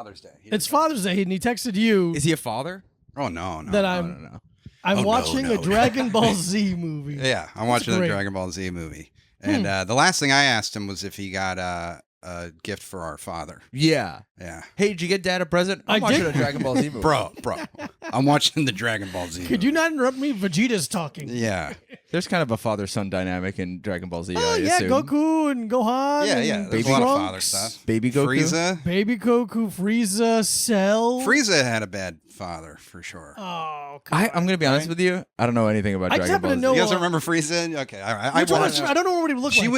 Father's Day. It's Father's Day, and he texted you Is he a father? Oh no, that No. I'm watching a Dragon Ball Z movie. Yeah, I'm watching the great. Dragon Ball Z movie. And the last thing I asked him was if he got a gift for our father. Yeah. Yeah. Hey, did you get Dad a present? I'm I watching did. a Dragon Ball Z movie. Bro. I'm watching the Dragon Ball Z Could movie. you not interrupt me? Vegeta's talking. Yeah. There's kind of a father-son dynamic in Dragon Ball Z. Oh, I yeah, assume. Goku and Gohan. Yeah, and yeah. There's Baby a lot of Trunks, father stuff. Baby Goku. Frieza. Baby Goku, Frieza, Cell. Frieza had a bad father, for sure. Oh, I'm going to be honest with you. I don't know anything about I just Dragon Ball happen Z. to know- You guys don't remember Frieza? Okay, I Which one watched. was- I don't know what he looked like.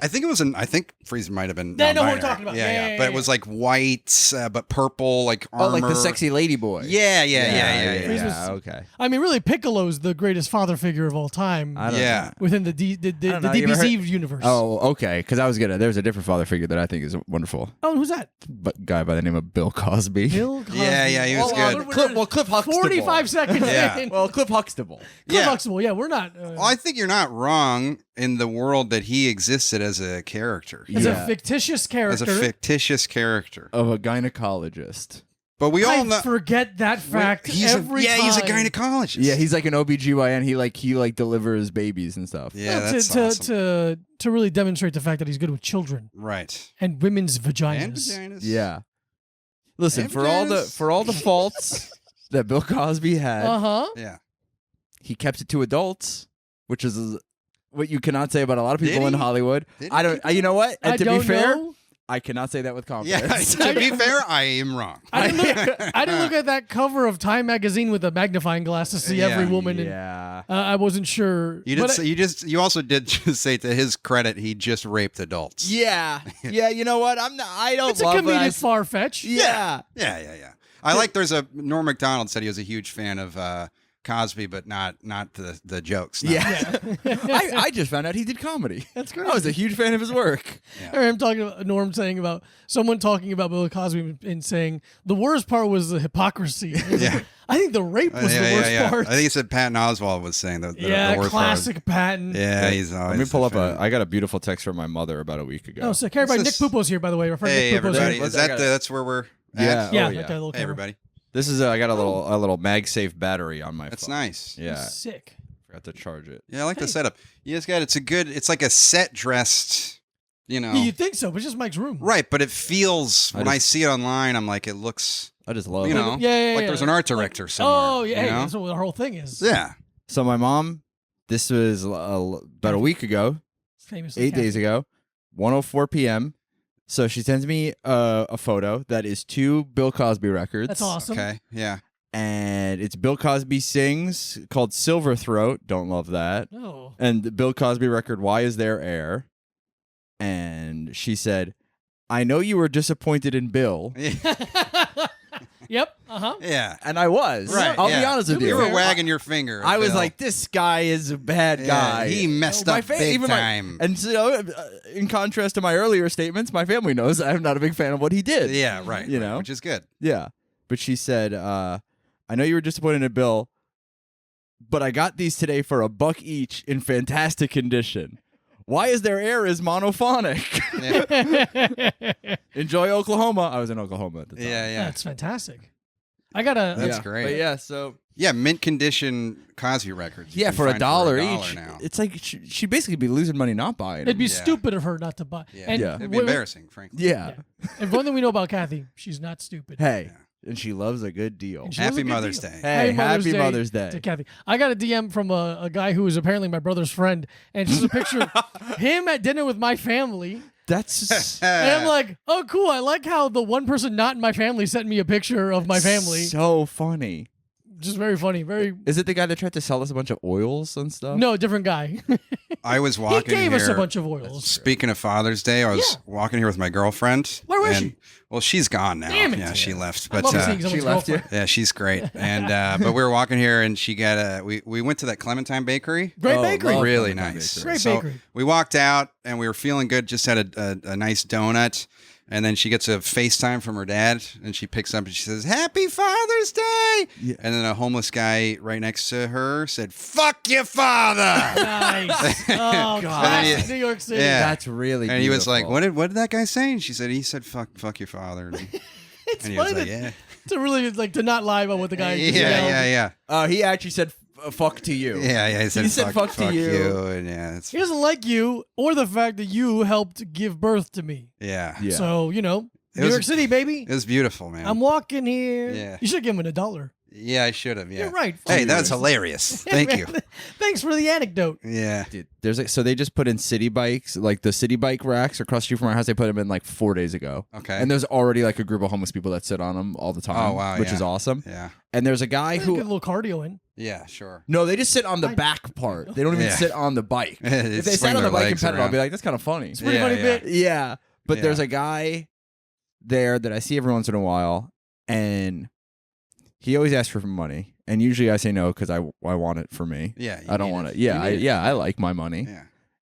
I think it was I think Frieza might have been. Yeah, I know what we're non-binary. talking about. Yeah, But it was like white, but purple, like Oh, armor. like the sexy lady boy. Yeah. Frieza was- Okay. I mean, really, Piccolo's the greatest father figure of all time I don't Yeah. know. within the don't know, you ever DBZ universe. Oh, okay. Because I was gonna. There's a different father figure that I think is wonderful. Oh, who's that? But guy by the name of Bill Cosby. Bill Cosby. Yeah, he was good. Cliff Huxtable. 45 seconds Yeah. in. Well, Cliff Huxtable. Cliff Yeah. Huxtable. Yeah, we're not. Well, I think you're not wrong in the world that he existed as a character. as Yeah. a fictitious As character. a fictitious character. Of a gynecologist. But we all I know forget that fact he's every time. he's a gynecologist. Yeah, he's like an OBGYN. He delivers babies and stuff. Yeah, Well, that's to, awesome. to really demonstrate the fact that he's good with children Right. and women's And vaginas. vaginas. Yeah. Listen, And for all the faults that Bill Cosby had, Yeah. he kept it to adults, which is what you cannot say about a lot of people Did in he? Hollywood. Did I he don't. keep it? You know what? And I to don't be fair, know. I cannot say that with Yeah. confidence. To be fair, I am wrong. I didn't look at that cover of Time magazine with a magnifying glass to see Yeah. every woman. Yeah. And, I wasn't sure. You But did. You also did just say, to his credit, he just raped adults. Yeah. Yeah. You know what? I'm not. I don't it's a love it. comedic far fetch. Yeah. Yeah. I like. There's a Norm Macdonald said he was a huge fan of Cosby, but not the jokes. No. Yeah. I just found out he did comedy. That's great. I was a huge fan of his work. I heard him talking about Norm saying about someone talking about Bill Cosby and saying the worst part was the hypocrisy. Yeah. I think the rape was the worst part. I think he said Patton Oswalt was saying that. yeah, the worst classic Patton. Part. Yeah, he's always. Let me pull a up fan. I got a beautiful text from my mother about a week ago. Oh, sick. Everybody, Nick This is- Pupo's here, by the way. Our friend Hey Nick Pupo's everybody, here. is that that's where we're? At? Yeah. Yeah, Oh, that yeah. little Hey camera. everybody, This is I got a little MagSafe battery on my that's phone. nice. Yeah. Sick. Forgot to charge it. Yeah, I like the setup. You just got. It's like a set dressed. You know. Yeah, you think so, but it's just Mike's room. Right, but it feels when I just- see it online, I'm like, it looks. I just love You it. know, Yeah, like there's an art director somewhere. Oh, yeah. you Hey, know? that's what the whole thing is. Yeah. So my mom, this was about a week ago, Famously 8 days ago, 1:04 p.m. So she sends me a photo that is 2 Bill Cosby records. That's awesome. Okay. Yeah. And it's Bill Cosby Sings called Silver Throat. Don't love that. No. And the Bill Cosby record, Why Is There Air? And she said, I know you were disappointed in Bill. Yep. Uh-huh. Yeah. And I was. Right. I'll yeah. be honest with You you. were wagging your finger. At I was Bill. like, this guy is a bad Yeah, guy. he messed My up big even time. And so, in contrast to my earlier statements, my family knows I'm not a big fan of what he did. Yeah. Right. You right, know? which is good. Yeah. But she said, I know you were disappointed in Bill, but I got these today for $1 each in fantastic condition. Why Is There Air is monophonic. Enjoy Oklahoma. I was in Oklahoma at the time. Yeah. That's fantastic. I got a. That's Yeah. great. But yeah, so Yeah. Mint condition Cosby records. you yeah, can for find $1 each. now. It's like she'd basically be losing money not buying It'd be them. Yeah. stupid of her not to buy. Yeah. And Yeah. It'd be wait- embarrassing, frankly. Yeah. And one thing we know about Kathy, she's not stupid. Hey, and she loves a good deal. And she loves Happy a good Mother's deal. Day. Hey, happy Mother's Day. to Kathy. I got a DM from a guy who is apparently my brother's friend, and it's just a picture of him at dinner with my family. That's And I'm like, oh, cool. I like how the one person not in my family sent me a picture of my family. so funny. Just very funny. Very. Is it the guy that tried to sell us a bunch of oils and stuff? No, different guy. I was he walking gave here. us a bunch of oils. Speaking of Father's Day, I was walking here with my girlfriend. Where was and- she? Well, she's gone now. Damn it. Yeah, she left. I But love seeing someone's she left you? girlfriend. yeah, she's great. And but we were walking here, and she got we went to that Clementine Bakery. Great Oh, bakery. love Really Clementine nice. Bakery. Great So bakery. we walked out, and we were feeling good. Just had a nice donut. And then she gets a FaceTime from her dad, and she picks up and she says, "Happy Father's Day!" Yeah. And then a homeless guy right next to her said, "Fuck your father!" Nice. Oh, classic New York City. Yeah. That's really And he was like, beautiful. what did that guy say? And she said, he said, fuck your father. And It's And he was funny like, that- yeah. to really like to not lie about what the guy. Yeah, just yelled. yeah. He actually said fuck to you. Yeah, he said fuck to you. And yeah, it's, He doesn't like you or the fact that you helped give birth to me. yeah. Yeah. So New was- York City, baby. It was beautiful, man. I'm walking here. Yeah. You should give him $1. Yeah, I should have. Yeah. You're right. Hey, Fuck that's you. hilarious. Thank you. Thanks for the anecdote. Yeah. Dude, there's so they just put in city bikes, like the city bike racks across the street from our house. They put them in like 4 days ago. Okay. And there's already like a group of homeless people that sit on them all the time. Oh, wow, which yeah. is awesome. Yeah. And there's a guy Get a who little cardio in. Yeah, sure. no, they just sit on the back part. They don't even Yeah. sit on the bike. If they Swing sat on the their bike and legs pedal, I'll around. be like, that's kind of funny. It's a pretty Yeah, funny yeah. bit. Yeah, but Yeah. there's a guy there that I see every once in a while, and he always asks for money, and usually I say no because I want it for me. Yeah. I don't want it. Yeah, I like my money. Yeah.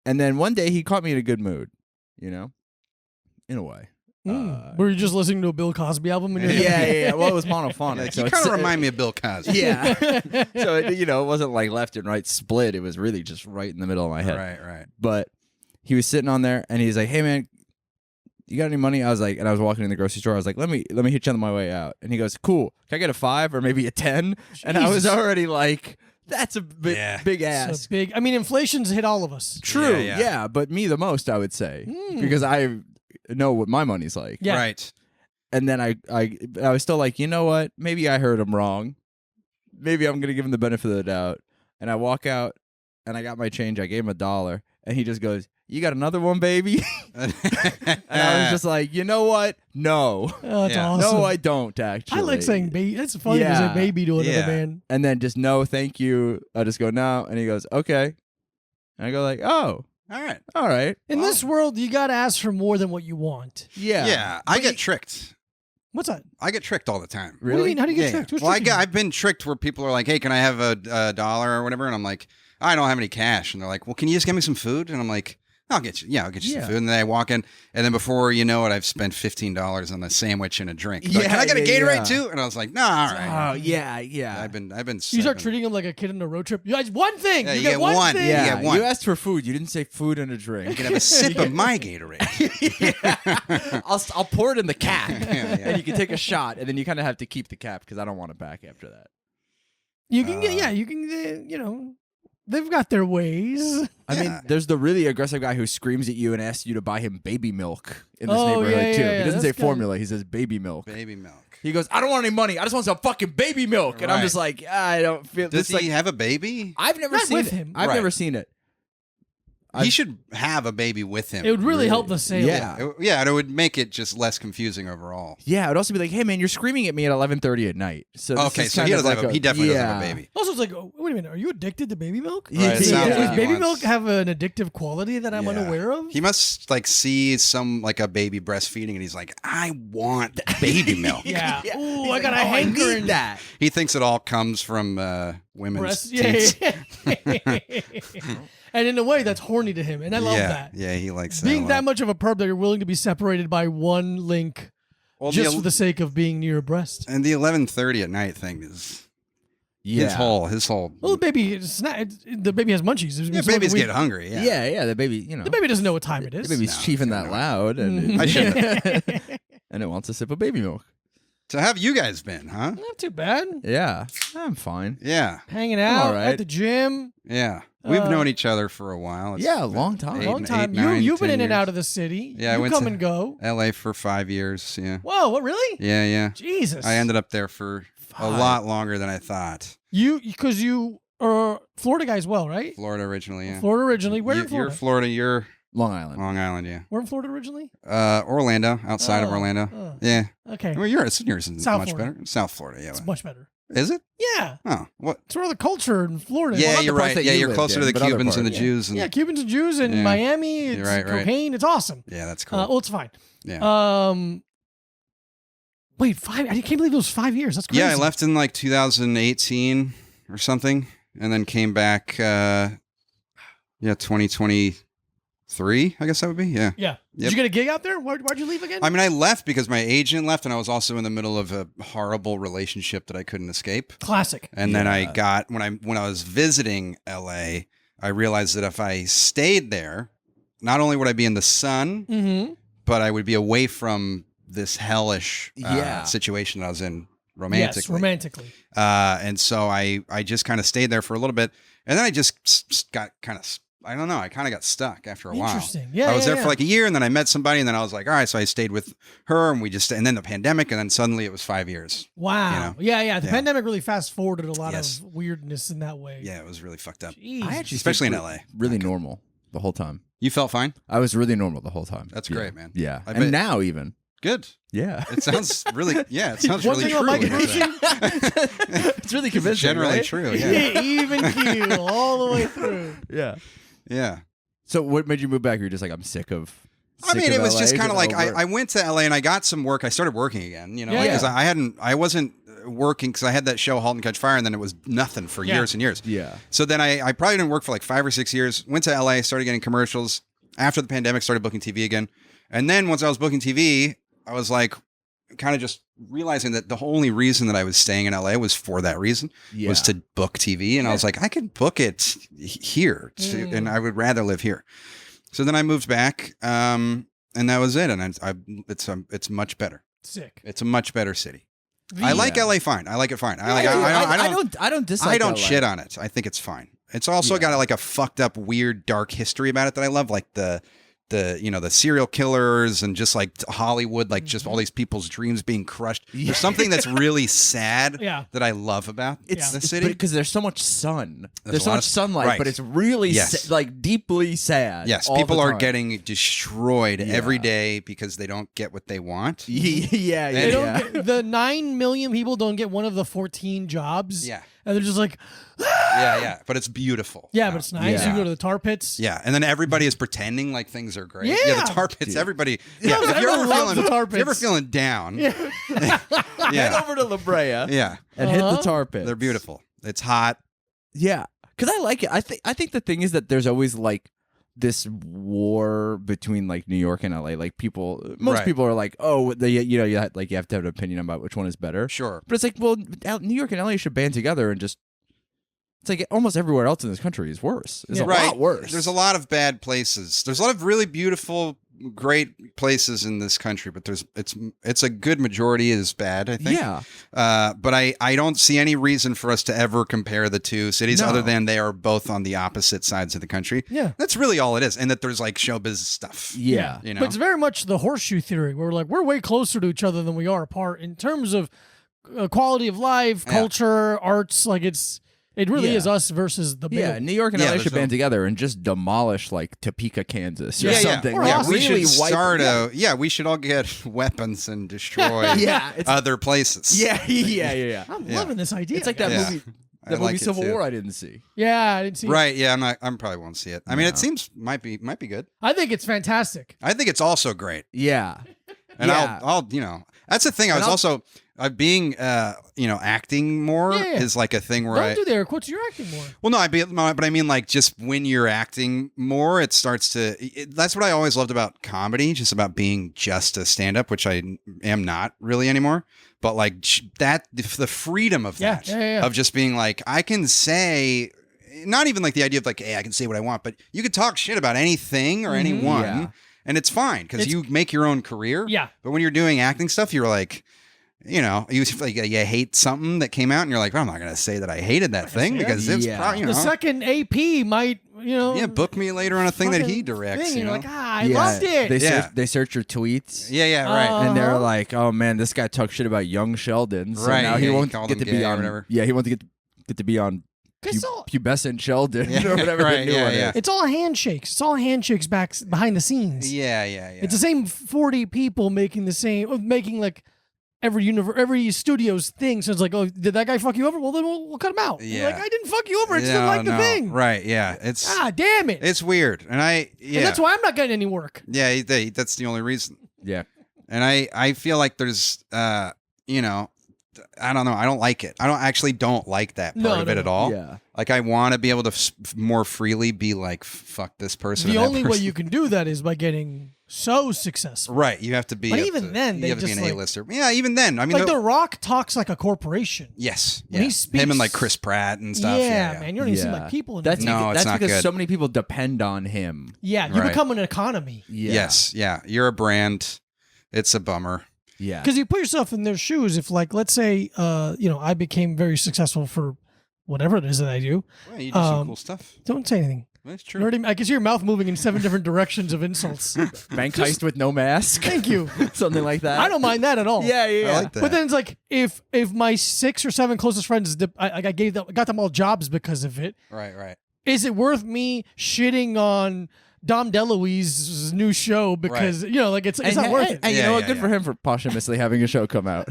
And then one day he caught me in a good mood, in a way. Were you just listening to a Bill Cosby album? And Yeah. Well, it was monophonic. You kind of remind me of Bill Cosby. Yeah. So it wasn't like left and right split. It was really just right in the middle of my head. Right. But he was sitting on there, and he's like, "Hey, man, you got any money?" I was like, and I was walking in the grocery store. I was like, "Let me hit you on my way out." And he goes, "Cool. Can I get a 5 or maybe a 10?" And I was Jesus. already like, "That's a big It's ass." a big. I mean, inflation's hit all of us. True. Yeah, yeah. Yeah, but me the most, I would say, because I know what my money's like. Yeah. Right. And then I was still like, you know what? Maybe I heard him wrong. Maybe I'm gonna give him the benefit of the doubt. And I walk out, and I got my change. I gave him $1, and he just goes, "You got another one, baby?" And I was just like, you know what? No, Oh, that's Yeah. awesome. no, I don't actually. I like saying baby. That's funny to Yeah. say baby to another Yeah. man. And then just no, thank you. I just go no, and he goes okay, and I go like, oh, All right. all right, In this world, you got to ask for more than what you want. yeah, Yeah. I get tricked. What's that? I get tricked all the time. What do you mean? How do you get Yeah. tricked? Who's Well, tricking you? I've been tricked where people are like, "Hey, can I have a dollar or whatever?" And I'm like, "I don't have any cash." And they're like, "Well, can you just get me some food?" And I'm like, I'll get you some Yeah. food. And then I walk in, and then before you know it, I've spent $15 on a sandwich and a drink. They're like, Yeah, can I get a yeah, Gatorade yeah. too? And I was like, no, all right. Oh yeah, yeah. I've been. You start treating him like a kid on a road trip. You guys, one thing. Yeah, you you get get one one. thing. Yeah. yeah, get one. you asked for food. You didn't say food and a drink. You can have a sip of my Gatorade. I'll pour it in the cap, yeah. and you can take a shot, and then you kind of have to keep the cap because I don't want it back after that. You can get. Yeah, you can. They've got their ways. I mean, Yeah. there's the really aggressive guy who screams at you and asks you to buy him baby milk in this Oh, neighborhood yeah, too. yeah, He doesn't say that's good. formula; he says baby milk. Baby milk. He goes, "I don't want any money. I just want some fucking baby milk." And I'm Right. just like, I don't feel. Does this he like, have a baby? I've never Not seen with it. him. I've Right. never seen it. He should have a baby with him. It would really help the sale. Yeah. Yeah, and it would make it just less confusing overall. Yeah, it would also be like, "Hey man, you're screaming at me at 11:30 at night." So this Okay, is so kind he of doesn't like have he definitely doesn't yeah. have a baby. Also, it's like, oh, wait a minute. Are you addicted to baby milk? Yeah, Right, it sounds Does like he baby wants- milk have an addictive quality that I'm Yeah. unaware of? He must like see some like a baby breastfeeding, and he's like, I want baby milk. Yeah. Yeah. Ooh, He's I got like, a "Oh, I need hankering. that." He thinks it all comes from women's Breast. teats. Yeah. And in a way, that's horny to him, and I love yeah, that. yeah, he likes that. Being a that lot. much of a perp that you're willing to be separated by one link Well, just for the sake of being near a breast. and the 11:30 at night thing is Yeah. his whole. Well, the baby, the baby has munchies. Yeah, babies get hungry. Yeah. Yeah, the baby, The baby doesn't know what time it is. The baby's No, chiefing it's that not. loud, and I should and it wants a sip of baby milk. So how have you guys been, huh? Not too bad. Yeah, I'm fine. Yeah, Hanging out all right. at the gym. yeah. We've Uh, known each other for a while. It's Yeah, a long time. eight- Long time. 9, You've been 10 in and years. out of the city. Yeah, I you went come to- and go. LA for 5 years. Yeah, Whoa, what really? yeah. Jesus. I ended up there for a 5. lot longer than I thought. because you are Florida guy as well, right? Florida originally, yeah. Florida originally. Where in You're Florida? Florida. You're Long Island. Long Island, yeah. Where in Florida originally? Orlando, outside of Oh, Orlando. oh. Yeah. Okay. Well, yours isn't South much Florida. better. South Florida, yeah. It's much better. Is it? Yeah. Oh, what? It's where the culture in Florida. Yeah, not the you're parts right. that Yeah, you you're lived closer to in, the but other Cubans and the parts. Jews. And, Yeah, Cubans and Jews in Yeah. Miami. It's right. cocaine. It's awesome. yeah, that's cool. Well, it's fine. yeah. Wait, 5? I can't believe it was 5 years. That's crazy. Yeah, I left in like 2018 or something, and then came back. 2023. I guess that would be. Yeah. Yeah. Did Yep. you get a gig out there? Why'd you leave again? I mean, I left because my agent left, and I was also in the middle of a horrible relationship that I couldn't escape. Classic. And then I Yeah. got when I was visiting LA, I realized that if I stayed there, not only would I be in the sun, Mm-hmm. but I would be away from this hellish Yeah. situation that I was in romantically. Yes, romantically. And so I just kind of stayed there for a little bit, and then I just got kind of, I don't know, I kind of got stuck after a while. Interesting. Yeah, I was yeah, there for like a year, and then I met somebody, and then I was like, all right, so I stayed with her, and and then the pandemic, and then suddenly it was 5 years. Wow. You know? Yeah. The pandemic really fast forwarded a lot Yes. of weirdness in that way. Yeah, it was really fucked up. Jeez. I actually Especially in stayed LA. really normal the whole time. You felt fine? I was really normal the whole time. That's Yeah. great, man. Yeah, I and bet- now even. Good. Yeah, It sounds really, it sounds One really thing true. about Mike what you're saying. it's really convincing. Generally right? true, yeah. Even keel all the way through. Yeah. Yeah. So what made you move back? You're just like, I'm sick of. I mean, sick it of was LA, just kind of like over. I went to LA and I got some work. I started working again, you know, Yeah. because I wasn't working because I had that show Halt and Catch Fire, and then it was nothing for Yeah. years and years. Yeah. So then I probably didn't work for like 5 or 6 years. Went to LA, started getting commercials. After the pandemic, started booking TV again. And then once I was booking TV, I was like, kind of just realizing that the only reason that I was staying in LA was for that reason, Yeah. was to book TV. And I was like, I could book it here, and I would rather live here. So then I moved back, and that was it. And it's much better. Sick. It's a much better city. I like LA fine. I like it fine. I don't dislike. I don't LA. shit on it. I think it's fine. It's also got like a fucked up, weird, dark history about it that I love, like the serial killers and just like Hollywood, like just all these people's dreams being crushed. There's something that's really sad Yeah. that I love about the city. because there's so much sun. There's a so lot much of- sunlight, right. but it's really Yes. like deeply sad. Yes, all people the are time. getting destroyed Yeah. every day because they don't get what they want. Yeah, They don't yeah. get, the 9 million people don't get one of the 14 jobs. Yeah. And they're just like, Yeah. But it's beautiful. yeah, but it's nice. Yeah. You go to the tar pits. Yeah, and then everybody is pretending like things are great. Yeah. The tar pits. Dude. Everybody. Yeah, if you're everyone ever loves feeling, the tar if you're ever pits. feeling down. Yeah. Head Yeah. over to La Brea Yeah. and hit the Uh-huh. tar pits. They're beautiful. It's hot. Yeah, because I like it. I think the thing is that there's always like this war between like New York and LA. Like most Right. people are like, oh, you have to have an opinion about which one is better. Sure. But it's like, well, New York and LA should band together and just. It's like almost everywhere else in this country is worse. It's a lot worse. There's a lot of bad places. There's a lot of really beautiful, great places in this country, but it's a good majority is bad, I think. Yeah. But I don't see any reason for us to ever compare the two cities No. other than they are both on the opposite sides of the country. Yeah. That's really all it is. And that there's like showbiz stuff. Yeah. You know? But it's very much the horseshoe theory where we're way closer to each other than we are apart in terms of quality of life, Yeah. culture, arts. Like it really Yeah. is us versus the Yeah, middle. New York and Yeah, LA there's should no- band together and just demolish like Topeka, Kansas, or Yeah, yeah. something. Or Like, Austin. we really should wipe- start yeah. we should all get weapons and destroy Yeah, it's- other places. Yeah. I'm Yeah. loving this idea. It's like that Yeah. movie, I that like movie it Civil too. War. I didn't see. Yeah, I didn't see it. Right. Yeah. I'm probably won't see it. I mean, No. it seems might be good. I think it's fantastic. I think it's also great. Yeah, And yeah. I'll that's the thing. I And was I'll- also being acting more Yeah. is like a thing where Don't do the air quotes. You're acting more. well, no, but I mean like just when you're acting more, it starts to. That's what I always loved about comedy, just about being just a stand-up, which I am not really anymore. But like that, the freedom of Yeah, that, yeah. of just being like, I can say, not even like the idea of like, hey, I can say what I want, but you could talk shit about anything or anyone, Yeah. and it's fine because you make your own career. Yeah. But when you're doing acting stuff, you're like. You hate something that came out, and you're like, well, I'm not going to say that I hated that thing say that. because it's Yeah. probably, The second AP might, book me later on a thing that he fucking directs. thing, You and know? you're like, I Yeah. loved it. They Yeah. they search your tweets. Yeah, right. And they're Uh-huh. like, "Oh man, this guy talked shit about young Sheldon, so Right, now yeah, he he won't called get to him be gay or on whatever. Yeah, he won't get to be on It's all- pubescent Sheldon Yeah, or whatever right, the new yeah, one yeah. is." It's all handshakes. It's all handshakes behind the scenes. Yeah. It's the same 40 people making like every studio's thing. So it's like, oh, did that guy fuck you over? Well, then we'll cut him out. You're Yeah. like, I didn't fuck you over. I just didn't like the thing. Right, yeah. It's Ah, damn it. it's weird. And And that's why I'm not getting any work. Yeah, that's the only reason. Yeah. And I feel like there's I don't know. I don't like it. I don't like that part No, of no, it at no. all. Yeah. Like I want to be able to more freely be like, fuck this person. The and that only way person. you can do that is by getting so successful. Right, you have to be. But up even to- then, they you have to be just, an like- A-lister. Yeah, even then. I mean, Like The Rock talks like a corporation. yes, when yeah. he speaks- him and like Chris Pratt and stuff. Yeah, Yeah, man. You don't even seem Yeah. like people in That's it. No, it's that's not because good. so many people depend on him. Yeah, you Right. become an economy. Yeah. Yes, yeah. You're a brand. It's a bummer. Yeah. Because you put yourself in their shoes. If, like, let's say, I became very successful for whatever it is that I do. Well, you do some cool stuff. Don't say anything. That's You true. already, I can see your mouth moving in 7 different directions of insults. Bank heist with no mask. Thank you. Something like that. I don't mind that at all. Yeah, yeah. I like that. But then it's like if my 6 or 7 closest friends, I got them all jobs because of it. Right. Is it worth me shitting on Dom DeLuise's new show because it's not worth it. And you Yeah, know what? yeah, Good for him for posthumously having a show come out.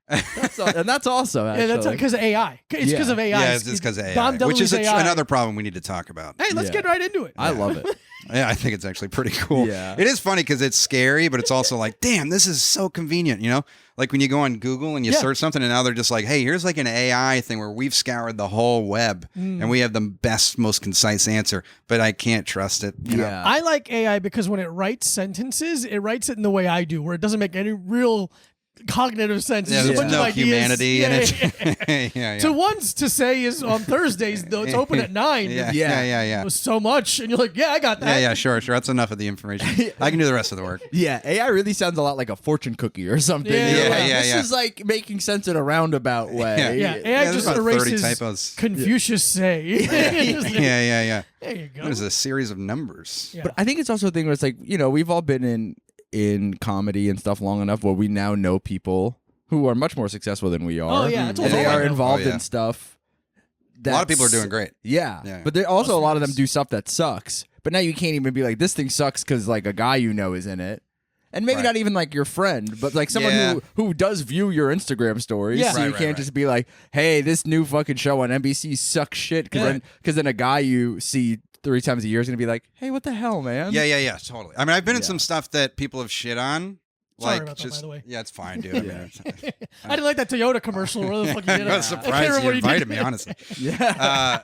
That's awesome. Actually. Yeah, that's because of AI. It's because of AI. Yeah, it's because of AI, Dom which is DeLuise AI. another problem we need to talk about. Hey, let's get right into it. I love it. Yeah, I think it's actually pretty cool. Yeah. It is funny because it's scary, but it's also like, damn, this is so convenient, you know? Like when you go on Google and you search something and now they're just like, hey, here's like an AI thing where we've scoured the whole web and we have the best, most concise answer, but I can't trust it. You know? I like AI because when it writes sentences, it writes it in the way I do, where it doesn't make any real cognitive sense. Yeah, It's just a there's bunch no of ideas. humanity in Yeah. it. yeah. So one's to say is on Thursdays, though it's open at 9. Yeah. It was so much, and you're like, yeah, I got that. Yeah, sure. That's enough of the information. I can do the rest of the work. Yeah, AI really sounds a lot like a fortune cookie or something. Yeah, You're yeah, like, yeah, This yeah. is like making sense in a roundabout way. Yeah, AI there's just about 30 erases typos. Confucius say. Yeah. There you go. There's a series of numbers. Yeah. But I think it's also a thing where it's like, we've all been in comedy and stuff long enough where we now know people who are much more successful than we are. Oh, yeah, it's and all they I are know. involved Oh, yeah. in stuff. A lot of people are doing great. Yeah. But there also a lot of them do stuff that sucks. But now you can't even be like, this thing sucks because like a guy is in it. And maybe Right. not even like your friend, but like someone Yeah. who does view your Instagram stories. Yeah. So you Right, can't right. just be like, hey, this new fucking show on NBC sucks shit. Because then a guy you see 3 times a year is going to be like, hey, what the hell, man? Yeah, totally. I mean, I've been in Yeah. some stuff that people have shit on. Sorry Like, about that, just, by the way. Yeah, it's fine, dude. I mean, I didn't like that Toyota commercial. Where the fuck you did I'm it? not I can't surprised remember you what he did. invited me, honestly. Yeah.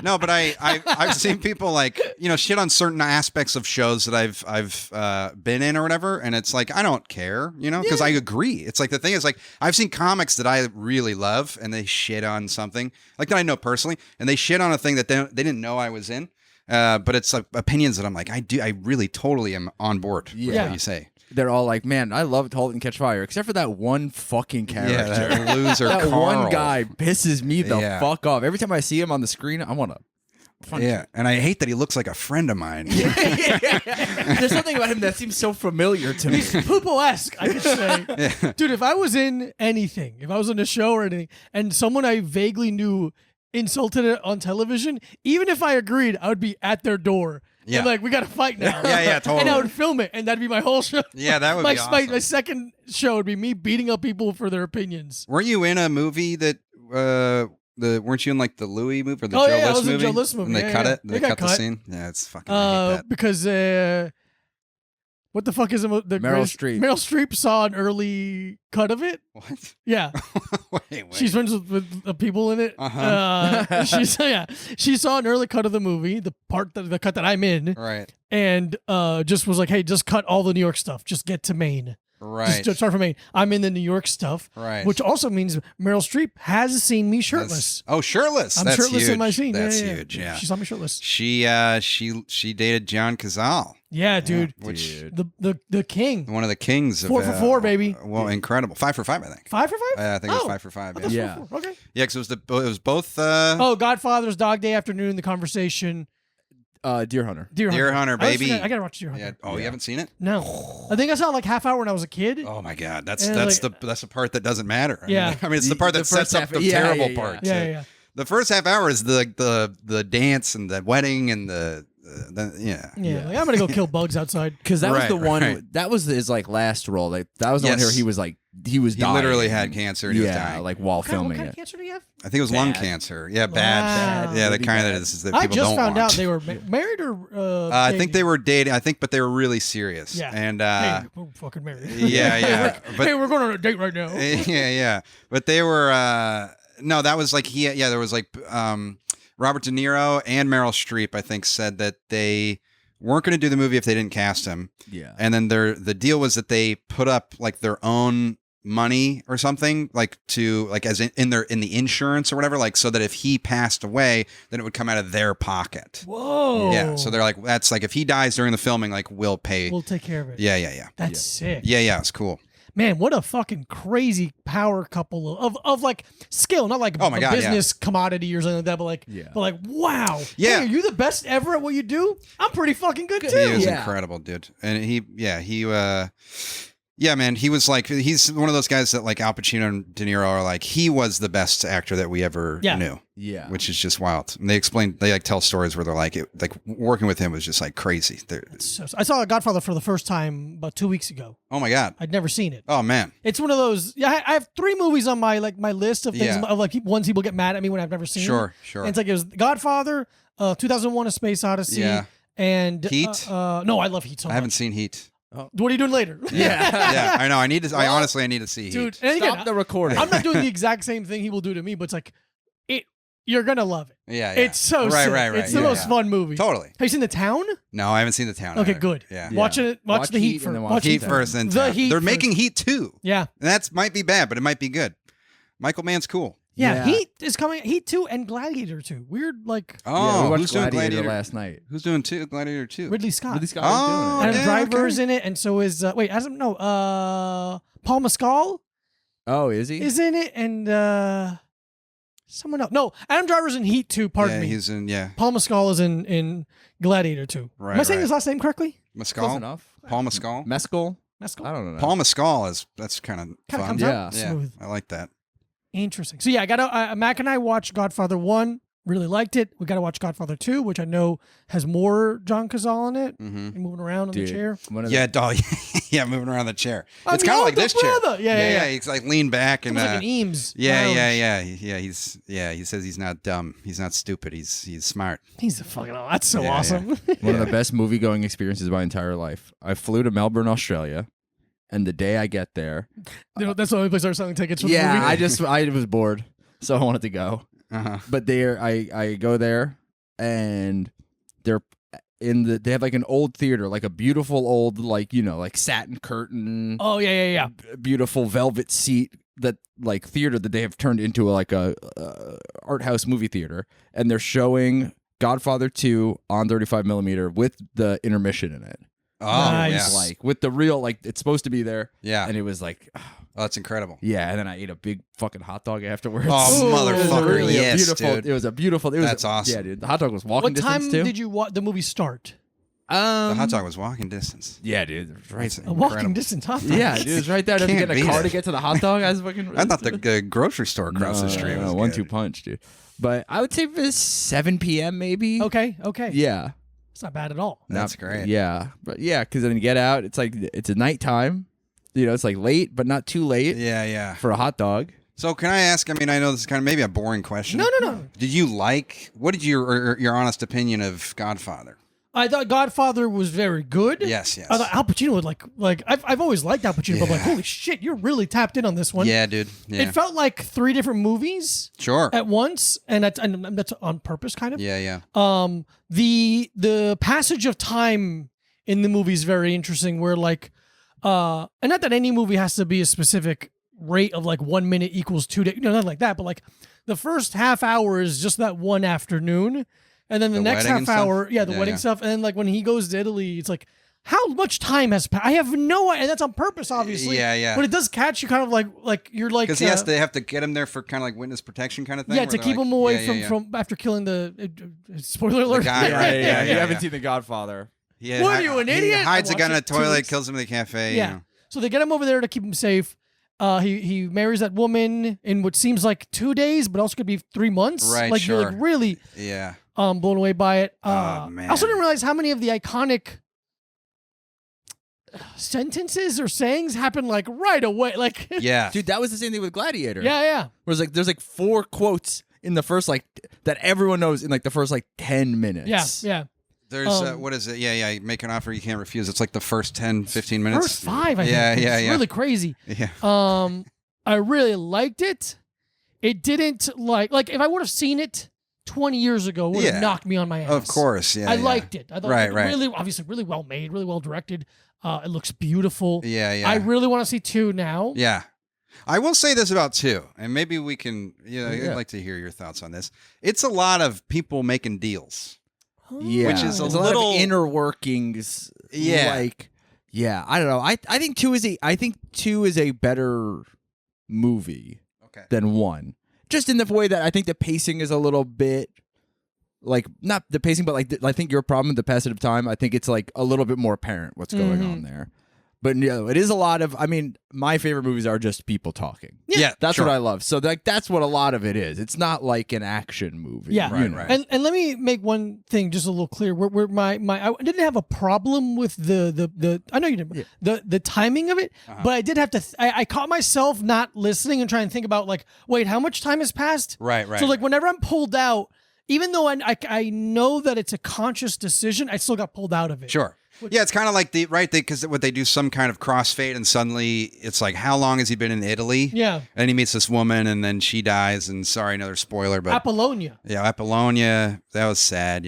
No, but I've seen people like shit on certain aspects of shows that I've been in or whatever, and it's like I don't care, because I agree. It's like the thing is like I've seen comics that I really love, and they shit on something like that I know personally, and they shit on a thing that they didn't know I was in. But it's like opinions that I'm like I really totally am on board with Yeah. what you say. They're all like, man, I loved halt and catch fire, except for that one fucking character. Yeah, that loser that Carl. one guy pisses me the Yeah. fuck off. Every time I see him on the screen, I want to. Yeah, and I hate that he looks like a friend of mine. There's something about him that seems so familiar to me. Pupo-esque, I could say. Dude, if I was in anything, if I was in a show or anything, and someone I vaguely knew insulted it on television, even if I agreed, I would be at their door. Yeah. And like, we got to fight now. Yeah, totally. And I would film it, and that'd be my whole show. Yeah, that would my, be awesome. my second show would be me beating up people for their opinions. Weren't you in a movie that weren't you in like the Louis movie or the Oh, Joe yeah, I List was in movie? Joe List movie. And they Yeah, cut yeah. it. They They got cut the cut. scene. Yeah, it's fucking. I hate that. Because what the fuck is the Meryl greatest- Streep. Meryl Streep saw an early cut of it. What? Yeah. wait. She's friends with the people in it. Uh-huh. She saw an early cut of the movie, the cut that I'm in, Right. and just was like, "Hey, just cut all the New York stuff. Just get to Maine. Right. Just start from Maine. I'm in the New York stuff, Right. which also means Meryl Streep has seen me shirtless. Shirtless. I'm That's shirtless huge. in my scene. That's yeah. huge. Yeah. She saw me shirtless. She dated John Cazale, Yeah, dude. which The king. one of the kings of 4 for 4, baby. Well, incredible. 5 for 5, I think. 5 for 5? I think it was 5 for 5. I Yeah. thought it was Yeah. 4 for 4. Okay. Yeah, because it was both. Oh, Godfather's Dog Day Afternoon, The Conversation, Deer Hunter. Deer Hunter. Deer Hunter, I always baby. forget- I gotta watch Deer Hunter. Yeah. Oh, you haven't seen it? No, I think I saw it like half hour when I was a kid. Oh my God, that's And that's like- the part that doesn't matter. Yeah. I mean it's the part that The sets first up half- the yeah, terrible yeah. part. Yeah. The first half hour is the dance and the wedding and the yeah. Like, I'm gonna go kill bugs outside. Because that Right, was the one. right. That was his like last role. Like that was the one Yes. where he was He dying. literally had cancer and he was Yeah, dying. like while What filming kind it. of cancer do you have? I think it was lung Bad. cancer. Yeah, Wow. bad. Yeah, the Really kind bad. that is that I people just don't found want. out they were married or. I think dating? they were dating. I think, but they were really serious. Yeah. And Hey, we're fucking married. yeah. But Hey, we're going on a date right now. yeah. But they were no, that was like there was like Robert De Niro and Meryl Streep, I think, said that they weren't going to do the movie if they didn't cast him. Yeah. And then the deal was that they put up like their own money or something, like to like as in the insurance or whatever, like so that if he passed away, then it would come out of their pocket. Whoa. Yeah. So they're like, that's like if he dies during the filming, like we'll pay. We'll take care of it. Yeah. That's sick. Yeah. It's cool. man, what a fucking crazy power couple of like skill, not like Oh my a God, business commodity or something like that, but like, wow. Yeah. Hey, are you the best ever at what you do? I'm pretty fucking good too. He was Yeah. incredible, dude. And yeah, man, he was like, he's one of those guys that like Al Pacino and De Niro are like, he was the best actor that we ever knew, Yeah. which is just wild. And they like tell stories where they're like, working with him was just like crazy. So, I saw Godfather for the first time about 2 weeks ago. Oh my God. I'd never seen it. Oh man. It's one of those. Yeah, I have 3 movies on my list of things Yeah. of like ones people get mad at me when I've never seen. Sure. And it's like it was Godfather, 2001: A Space Odyssey, Yeah. and Heat? No, I love Heat so I much. haven't seen Heat. What are you doing later? Yeah, I know. I need to. I honestly need to see Dude. Heat. And again, Stop the recording. I'm not doing the exact same thing he will do to me, but it's like you're gonna love it. Yeah. It's so right, sick. right. It's the Yeah, most yeah. fun movie. Totally. Have you seen The Town? No, I haven't seen The Town. Okay, either. good. Yeah. Yeah. Watch Watch the Heat Heat first. and then Watch watch Heat Town. first, then The Town. Heat. They're first. making Heat 2. Yeah. And that might be bad, but it might be good. Michael Mann's cool. Yeah, Yeah. Heat is coming. Heat 2 and Gladiator 2. Weird, like Oh, we watched who's doing Gladiator Gladiator last night. Who's doing Gladiator 2? Ridley Scott. Ridley Scott Oh, is doing it. Adam yeah, Driver's okay. in it, and so is Paul Mescal Oh, is he? is in it, and someone else. No, Adam Driver's in Heat 2. Pardon me. He's in. Yeah, Paul Mescal is in Gladiator 2. Right, Am I saying right. his last name correctly? Close Mescal. enough. Paul Mescal. Mescal? Mescal. I don't know. Paul Mescal that's kind of Kind of fun. comes Yeah. out Yeah, smooth. I like that. Interesting. So yeah, I got Mac and I watched Godfather 1. Really liked it. We got to watch Godfather 2, which I know has more John Cazale in it. Mm-hmm. Moving around on the chair. One of Yeah, dog. Yeah, moving around the chair. I'm It's kind of your like this chair. brother. Yeah. He's like leaned back and Almost like an Eames. yeah. lounge. He says he's not dumb. He's not stupid. He's smart. He's a fucking. Oh, that's so Yeah, awesome. One of the best movie going experiences of my entire life. I flew to Melbourne, Australia, and the day I get there, That's the only place I was selling tickets for the yeah, movie. I was bored, so I wanted to go. Uh-huh. But I go there, and they're they have like an old theater, like a beautiful old like satin curtain, Oh yeah. beautiful velvet seat that like theater that they have turned into like a art house movie theater, and they're showing Godfather 2 on 35mm with the intermission in it. Oh, Nice. yeah. Like with the real, like it's supposed to be there, Yeah. and it was like, Oh, that's incredible. yeah. And then I ate a big fucking hot dog afterwards. Oh, Ooh. motherfucker. Really Yes, beautiful. dude. It was a beautiful. It was That's awesome. Yeah, dude. The hot dog was walking What distance time too. did you the movie start? The hot dog was walking distance. Yeah, dude. it was Right. That's A walking incredible. distance hot dog. Yeah, dude. It was right there. I had to Can't get in a beat car it. to get to the hot dog. I was fucking. I thought the grocery store across the street was one good. two punch, dude. But I would say it was 7 p.m. maybe. Okay. Yeah. It's not bad at all. That's Not- great. Yeah, but yeah, because then you get out. It's like it's a nighttime. It's like late, but not too late Yeah. for a hot dog. So can I ask? I mean, I know this is kind of maybe a boring question. No. Did you like? What did your honest opinion of Godfather? I thought Godfather was very good. Yes. I thought Al Pacino was like I've always liked Al Pacino, but I'm like, holy shit, you're really tapped in on this one. Yeah, dude. Yeah. It felt like 3 different movies Sure. at once, and that's on purpose, kind of. Yeah. The passage of time in the movie is very interesting, where like and not that any movie has to be a specific rate of like 1 minute equals 2 days, not like that, but like the first half hour is just that one afternoon, and then the next wedding and half stuff? hour, the wedding Yeah. stuff, and then like when he goes to Italy, it's like how much time has passed? I have no idea, and that's on purpose, obviously. Yeah. But it does catch you kind of like you're like Because they have to get him there for kind of like witness protection kind of thing. yeah, where to they're keep like- him away yeah. from after killing the spoiler alert. guy, right? Yeah, yeah, you haven't yeah. seen The Godfather. Yeah, What are you, an he idiot? hides I a gun in a watched it 2 toilet, weeks. kills him in the cafe. Yeah. You know. So they get him over there to keep him safe. He marries that woman in what seems like 2 days, but also could be 3 months. Right, Like you're sure. like really Yeah. blown away by it. Oh, man. I also didn't realize how many of the iconic sentences or sayings happen like right away. Like Yeah. Dude, that was the same thing with Gladiator. yeah. Whereas like there's like 4 quotes in the first like that everyone knows in like the first like 10 minutes. Yeah. There's what is it? Yeah. Make an offer you can't refuse. It's like the first 10, 15 minutes. First 5, I think. Yeah, It's yeah. really crazy. Yeah. I really liked it. It didn't like if I would have seen it 20 years ago, it would have Yeah. knocked me on my ass. Of course. Yeah. I yeah. liked it. I thought Right, it right. really, obviously, really well made, really well directed. It looks beautiful. Yeah. I really want to see 2 now. Yeah. I will say this about 2, and maybe we can, Yeah. I'd like to hear your thoughts on this. It's a lot of people making deals. Yeah. Which is a There's little- lot of inner workings. Yeah. Like Yeah, I don't know. I think two is a better movie Okay. than one. Just in the way that I think the pacing is a little bit like not the pacing, but like I think your problem with the passage of time. I think it's like a little bit more apparent what's going on there. But it is a lot of. I mean, my favorite movies are just people talking. Yeah, That's sure. what I love. So that's what a lot of it is. It's not like an action movie. Yeah, Right. And let me make one thing just a little clear. Where my I didn't have a problem with the I know you didn't the timing of it, but I did have to. I caught myself not listening and trying to think about like, wait, how much time has passed? Right. So like whenever I'm pulled out, even though I know that it's a conscious decision, I still got pulled out of it. Sure. Yeah, it's kind of like because what they do some kind of crossfade, and suddenly it's like, how long has he been in Italy? Yeah. And he meets this woman, and then she dies. And sorry, another spoiler, but Apollonia. yeah, Apollonia. That was sad,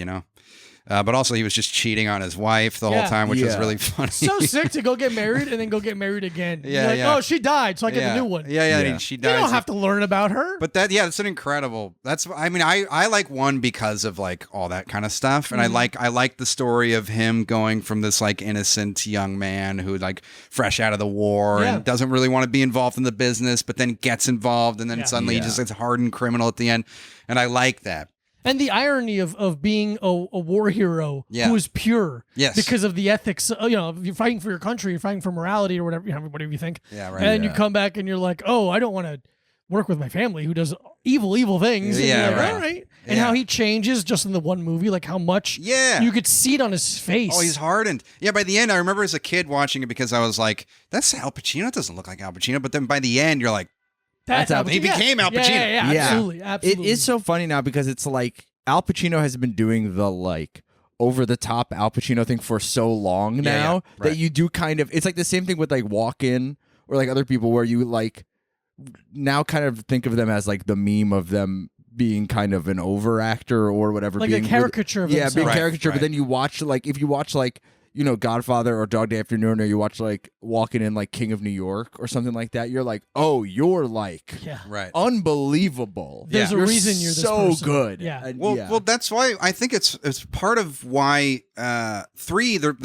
But also, he was just cheating on his wife the whole time, which was really funny. So sick to go get married and then go get married again. Yeah, You're like, yeah. oh, she died, so I get the new one. Yeah. She You dies. don't have to learn about her. But it's an incredible. I like one because of like all that kind of stuff, and I like the story of him going from this like innocent young man who like fresh out of the war and doesn't really want to be involved in the business, but then gets involved, and then suddenly he just gets a hardened criminal at the end, and I like that. And the irony of being a war hero who is pure, because of the ethics. If you're fighting for your country, you're fighting for morality or whatever, whatever you think. Yeah, right. And then you come back and you're like, oh, I don't want to work with my family who does evil things. And Yeah, you're like, right. all right. And how he changes just in the one movie, like how much you could see it on his face. Oh, he's hardened. Yeah, by the end, I remember as a kid watching it because I was like, that's Al Pacino. It doesn't look like Al Pacino. But then by the end, you're like, That's Al Pacino. He became Al Pacino. Yeah, absolutely. It is so funny now because it's like Al Pacino has been doing the like over the top Al Pacino thing for so long now that you do kind of. It's like the same thing with like Walken or like other people where you like now kind of think of them as like the meme of them being kind of an over actor or whatever, like being a caricature of himself. being caricature. But then you watch like if you watch like Godfather or Dog Day Afternoon, or you watch like Walking in like King of New York or something like that, you're like, oh, you're like unbelievable. There's a reason you're this so person. good. Yeah. And, well, that's why I think it's part of why the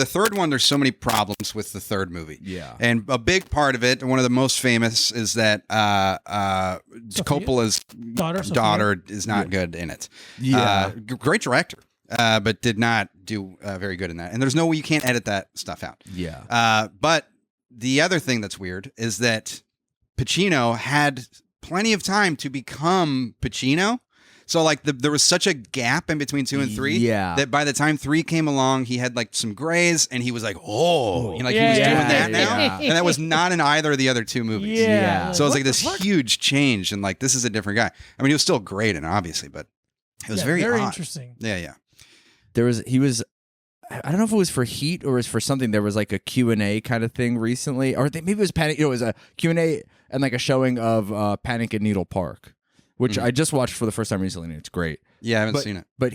third one, there's so many problems with the third movie. Yeah. And a big part of it, and one of the most famous, is that Coppola's daughter is not good in it. Yeah. Great director. But did not do very good in that. And there's no way you can't edit that stuff out. Yeah. But the other thing that's weird is that Pacino had plenty of time to become Pacino. So like there was such a gap in between 2 and 3 that by the time 3 came along, he had like some grays and he was like, he was doing that now. And that was not in either of the other 2 movies. Yeah. So it was like this huge change, and like, this is a different guy. I mean, he was still great in, obviously, but it was very odd. Interesting. Yeah. He was I don't know if it was for Heat or it was for something. There was like a Q&A kind of thing recently, or maybe it was Panic. It was a Q&A and like a showing of Panic at Needle Park, which I just watched for the first time recently, and it's great. Yeah, I haven't seen it. But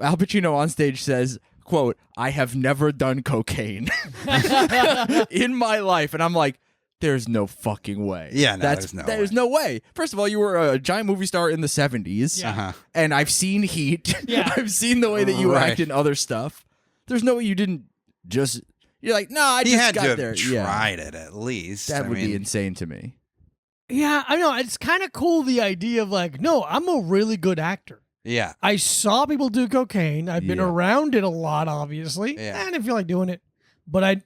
Al Pacino on stage says, quote, "I have never done cocaine in my life," and I'm like, there's no fucking way. Yeah, there's no way. First of all, you were a giant movie star in the 70s, and I've seen Heat. Yeah. I've seen the way that you act in other stuff. There's no way you didn't just. You're like, no, I just got there. He had to have tried it at least. That would be insane to me. Yeah, I know. It's kind of cool, the idea of like, no, I'm a really good actor. Yeah. I saw people do cocaine. I've been around it a lot, obviously. Yeah. I didn't feel like doing it. But I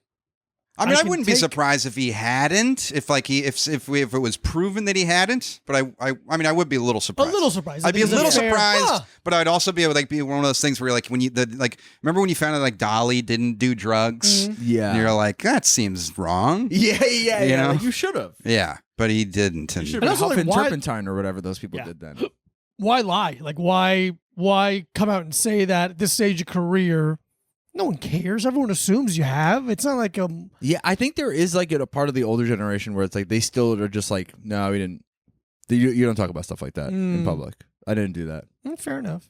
wouldn't be surprised if he hadn't, if it was proven that he hadn't. But I would be a little surprised. A little surprised. I'd be a little surprised, but I'd also be one of those things where you're like, remember when you found out like Dolly didn't do drugs? Mm-hmm. Yeah, and you're like, that seems wrong. Yeah. You know? Like, you should have. Yeah, but he didn't. You should have also, Huff like, and why- Turpentine or whatever those people did then. Why lie? Like, why come out and say that at this stage of career? No one cares. Everyone assumes you have. It's not like Yeah, I think there is like a part of the older generation where it's like they still are just like, no, we didn't. You don't talk about stuff like that in public. I didn't do that. Fair enough.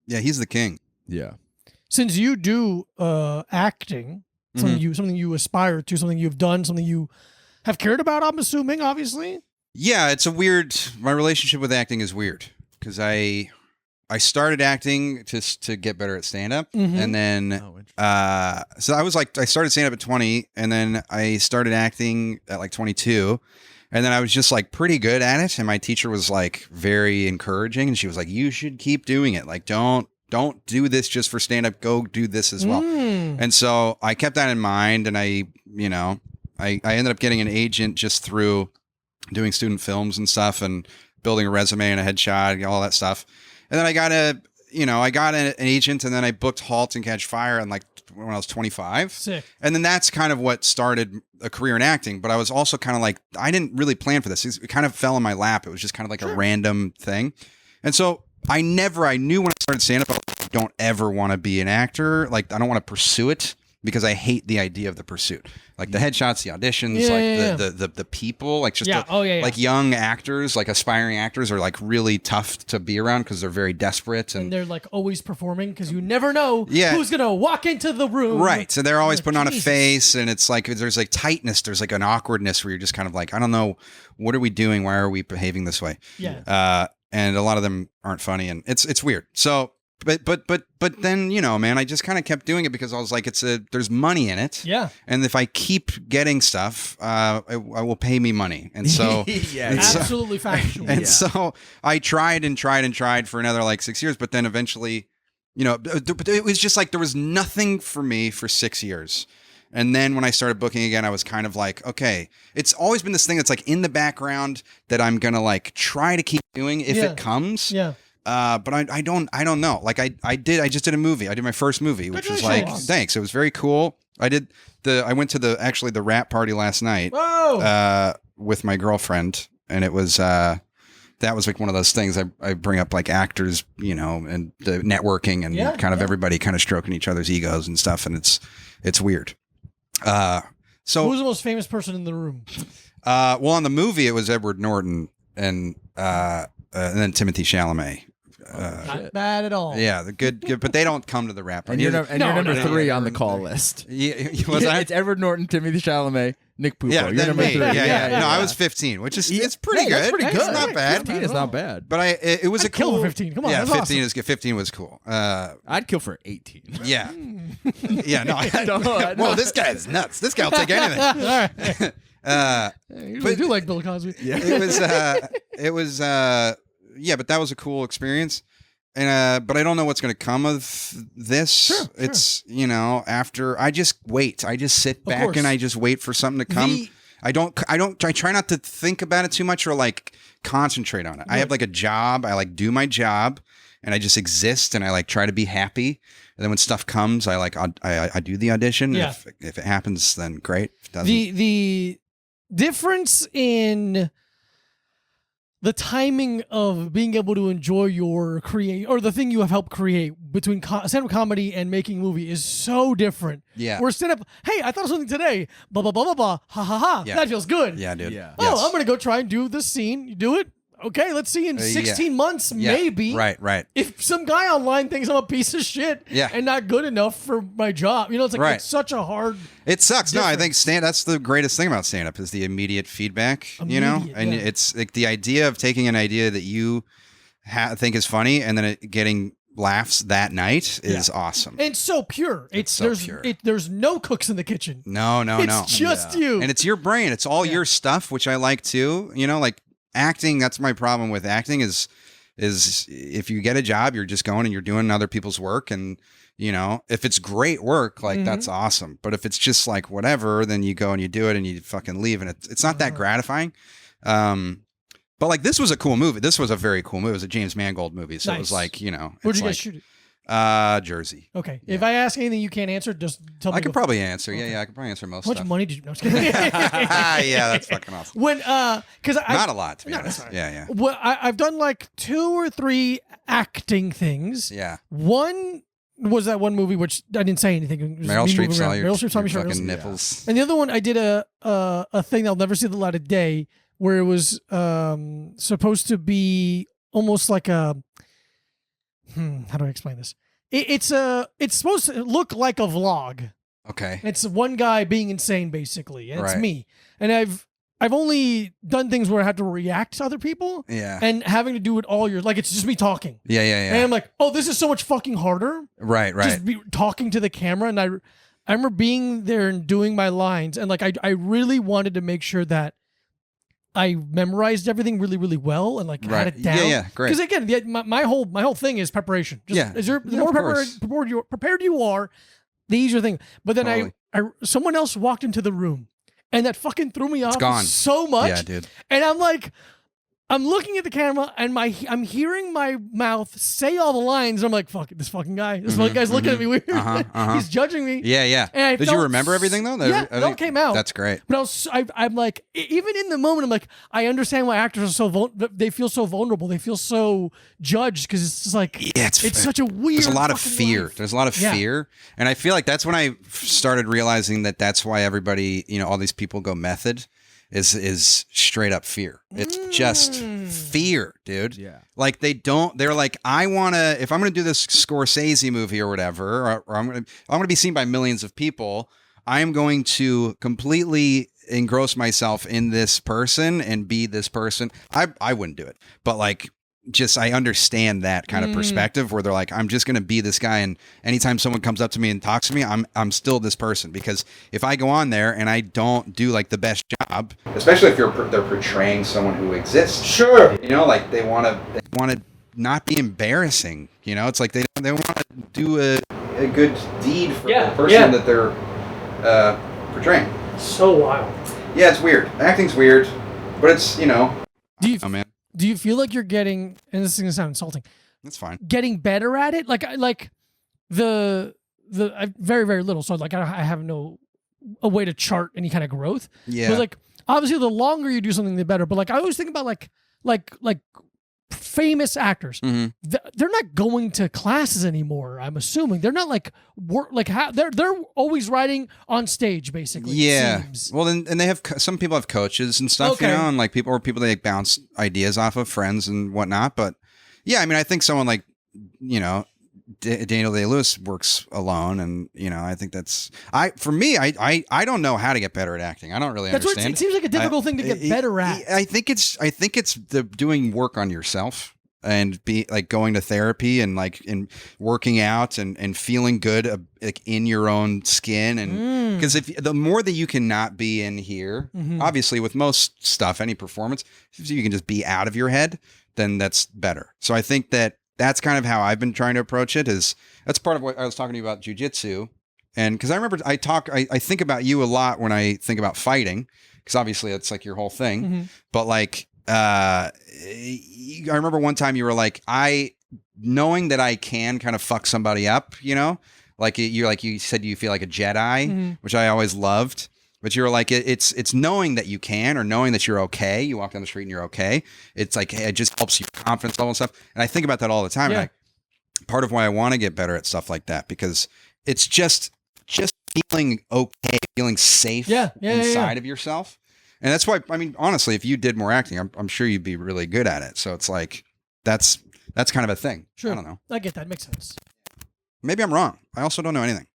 Yeah, he's the king. Yeah. Since you do acting, something you aspire to, something you've done, something you have cared about, I'm assuming, obviously. Yeah, it's my relationship with acting is weird because I I started acting to get better at stand up, Mhm. and then so I started stand up at 20, and then I started acting at like 22. And then I was just like pretty good at it. And my teacher was like very encouraging. And she was like, you should keep doing it. Like, don't do this just for stand up. Go do this as well. And so I kept that in mind. And I ended up getting an agent just through doing student films and stuff and building a resume and a headshot, all that stuff. And then I got an agent, and then I booked Halt and Catch Fire and like when I was 25. Sick. And then that's kind of what started a career in acting. But I was also kind of like, I didn't really plan for this. It kind of fell in my lap. It was just kind of like a random thing. And so I knew when I started stand-up, I don't ever want to be an actor. Like, I don't want to pursue it because I hate the idea of the pursuit. Like the headshots, the auditions, the people, like just like young actors, like aspiring actors are like really tough to be around because they're very desperate and they're like always performing because you never know Yeah. who's gonna walk into the room. right. So they're always Like, putting on a Jesus. face, and it's like there's like tightness, there's like an awkwardness where you're just kind of like, I don't know, what are we doing? Why are we behaving this way? Yeah. And a lot of them aren't funny, and it's weird. So. But then, you know, man, I just kind of kept doing it because I was like, there's money in it. Yeah. And if I keep getting stuff, it will pay me money. And so, and so- Absolutely factual. and so I tried for another like 6 years, but then eventually, you know, but it was just like, there was nothing for me for 6 years. And then when I started booking again, I was kind of like, okay, it's always been this thing that's like in the background that I'm going to like try to keep doing if it comes. Yeah. But I don't know. Like I just did a movie. I did my first movie, which was like, thanks. It was very cool. I went to the rap party last night, with my girlfriend, and it was, that was like one of those things I bring up, like actors, you know, and the networking and everybody kind of stroking each other's egos and stuff. And it's weird. So who was the most famous person in the room? well, on the movie, it was Edward Norton and then Timothy Chalamet. Not bad at all. Yeah, the good, but they don't come to the rap. And you're number three on the call list. Yeah, was I? It's Edward Norton, Timothy Chalamet, Nick Pupo. Yeah, you're then number me. three. Yeah. No, I was 15, which is it's pretty good. That's pretty good. It's not bad. 15 is not bad. But it was I'd a kill cool for 15. Come on, Yeah, that's 15 awesome. is 15 was cool. I'd kill for 18. Yeah, yeah. No, No. well, this guy's nuts. This guy'll take anything. All right. You really but- do like Bill Cosby. Yeah. It was yeah, but that was a cool experience. And but I don't know what's going to come of this. Sure. It's, you know, after I just wait. I just sit back course. and I just wait for something to come. I try not to think about it too much or like concentrate on it. I have like a job. I like do my job and I just exist and I like try to be happy. And then when stuff comes, I do the audition. Yeah. If it happens, then great. If it doesn't, The difference in the timing of being able to enjoy your the thing you have helped create between stand-up comedy and making a movie is so different. Yeah. Where stand-up, hey, I thought of something today, blah, blah, blah, blah, blah, ha, ha, ha. Yeah. That feels good. Yeah, dude. Yeah. Oh, Yes. I'm going to go try and do this scene. You do it? Okay, let's see in 16 months, Yeah. maybe. Right. If some guy online thinks I'm a piece of shit Yeah. and not good enough for my job, you know, it's like Right. it's such a hard. It sucks. No, I Different. think that's the greatest thing about stand-up is the immediate feedback, you know? Immediate, And yeah. it's like the idea of taking an idea that you think is funny and then it getting laughs that night is awesome. And so pure. so pure. There's no cooks in the kitchen. No. It's just you. And it's your brain. It's all your stuff, which I like too. You know, like acting, that's my problem with acting is if you get a job, you're just going and you're doing other people's work. And, you know, if it's great work, like that's awesome. But if it's just like whatever, then you go and you do it and you fucking leave. And it's not that gratifying. But like this was a cool movie. This was a very cool movie. It was a James Mangold movie. So it was Nice. like, you know, Where'd it's you like, guys shoot it? Jersey. Okay. If I ask anything you can't answer, just tell me. I could probably answer. Yeah, I could probably answer most How much stuff. money did you? No, I'm just kidding. Yeah, that's fucking awesome. When because Not a lot, to be No, honest. that's all Yeah. well, I've done like 2 or 3 acting things. Yeah. One was that one movie which I didn't say anything. It was Meryl me Streep moving saw around. your, Meryl Streep saw me your shirtless. fucking nipples. And the other one, I did a thing that'll never see the light of day, where it was supposed to be almost like a how do I explain this? It's supposed to look like a vlog. Okay. It's one guy being insane, basically, and it's Right. me. And I've I've only done things where I have to react to other people. Yeah. And having to do it all year, like it's just me talking. Yeah, yeah, yeah. And I'm like, oh, this is so much fucking harder. Right, right. Just be talking to the camera. And I remember being there and doing my lines. And like, I really wanted to make sure that I memorized everything really, really well and like had it down. Yeah, yeah, great. Because again, my whole thing is preparation. Just, the more prepared you are, the easier thing. But then Totally. someone else walked into the room, and that fucking threw me off gone. so much. Yeah, dude. And I'm like, I'm looking at the camera, and I'm hearing my mouth say all the lines. And I'm like, fuck it, this fucking guy. This fucking guy's looking at me weird. He's judging me. Yeah, yeah. And Did you remember everything though? Yeah, it all came out. That's great. But I'm like, even in the moment, I'm like, I understand why actors are so they feel so vulnerable. They feel so judged because it's just like, Yeah, it's such a weird. There's a lot of fucking fear. life. There's a lot of fear, and I feel like that's when I started realizing that that's why everybody, all these people go method, is straight up fear. It's just fear, dude. Yeah. Like they're like, I wanna, if I'm gonna do this Scorsese movie or whatever, or I'm gonna be seen by millions of people, I am going to completely engross myself in this person and be this person. I wouldn't do it, but like, just I understand that kind of perspective where they're like, I'm just gonna be this guy, and anytime someone comes up to me and talks to me, I'm still this person, because if I go on there and I don't do like the best job, especially if they're portraying someone who exists, Sure. like they want to not be embarrassing, it's like they want to do a good deed for the person that they're portraying. So wild. Yeah, it's weird. Acting's weird, but it's Do you oh man, do you feel like you're getting? And this is gonna sound insulting. that's fine. Getting better at it, like the I very, very little, so like I have a way to chart any kind of growth. Yeah, But like obviously, the longer you do something, the better. But like I always think about like famous actors. Mhm. They're not going to classes anymore. I'm assuming they're not like they're always writing on stage basically. it Yeah. seems. Well, then, and they have some people have coaches and stuff, Okay. and like people they like bounce ideas off of friends and whatnot. But yeah, I mean, I think someone like Daniel Day-Lewis works alone, and I think that's for me. I don't know how to get better at acting. I don't really That's what understand. it seems like a difficult thing to get better at. I think it's the doing work on yourself and be like going to therapy and like in working out and feeling good like in your own skin, and because if the more that you can not be in here, obviously with most stuff, any performance, if you can just be out of your head, then that's better. So I think that's kind of how I've been trying to approach it. That's part of what I was talking to you about jujitsu. And because I remember I think about you a lot when I think about fighting, because obviously that's like your whole thing. But like, I remember one time you were like, knowing that I can kind of fuck somebody up, like you said, you feel like a Jedi, which I always loved. But you're like, it's knowing that you can, or knowing that you're okay. You walk down the street and you're okay. It's like, it just helps your confidence level and stuff. And I think about that all the time. Yeah. Like, part of why I want to get better at stuff like that, because it's just feeling okay, feeling safe inside of yourself. And that's why, I mean, honestly, if you did more acting, I'm sure you'd be really good at it. So it's like, that's kind of a thing. Sure. I don't know. I get that. Makes sense. Maybe I'm wrong. I also don't know anything.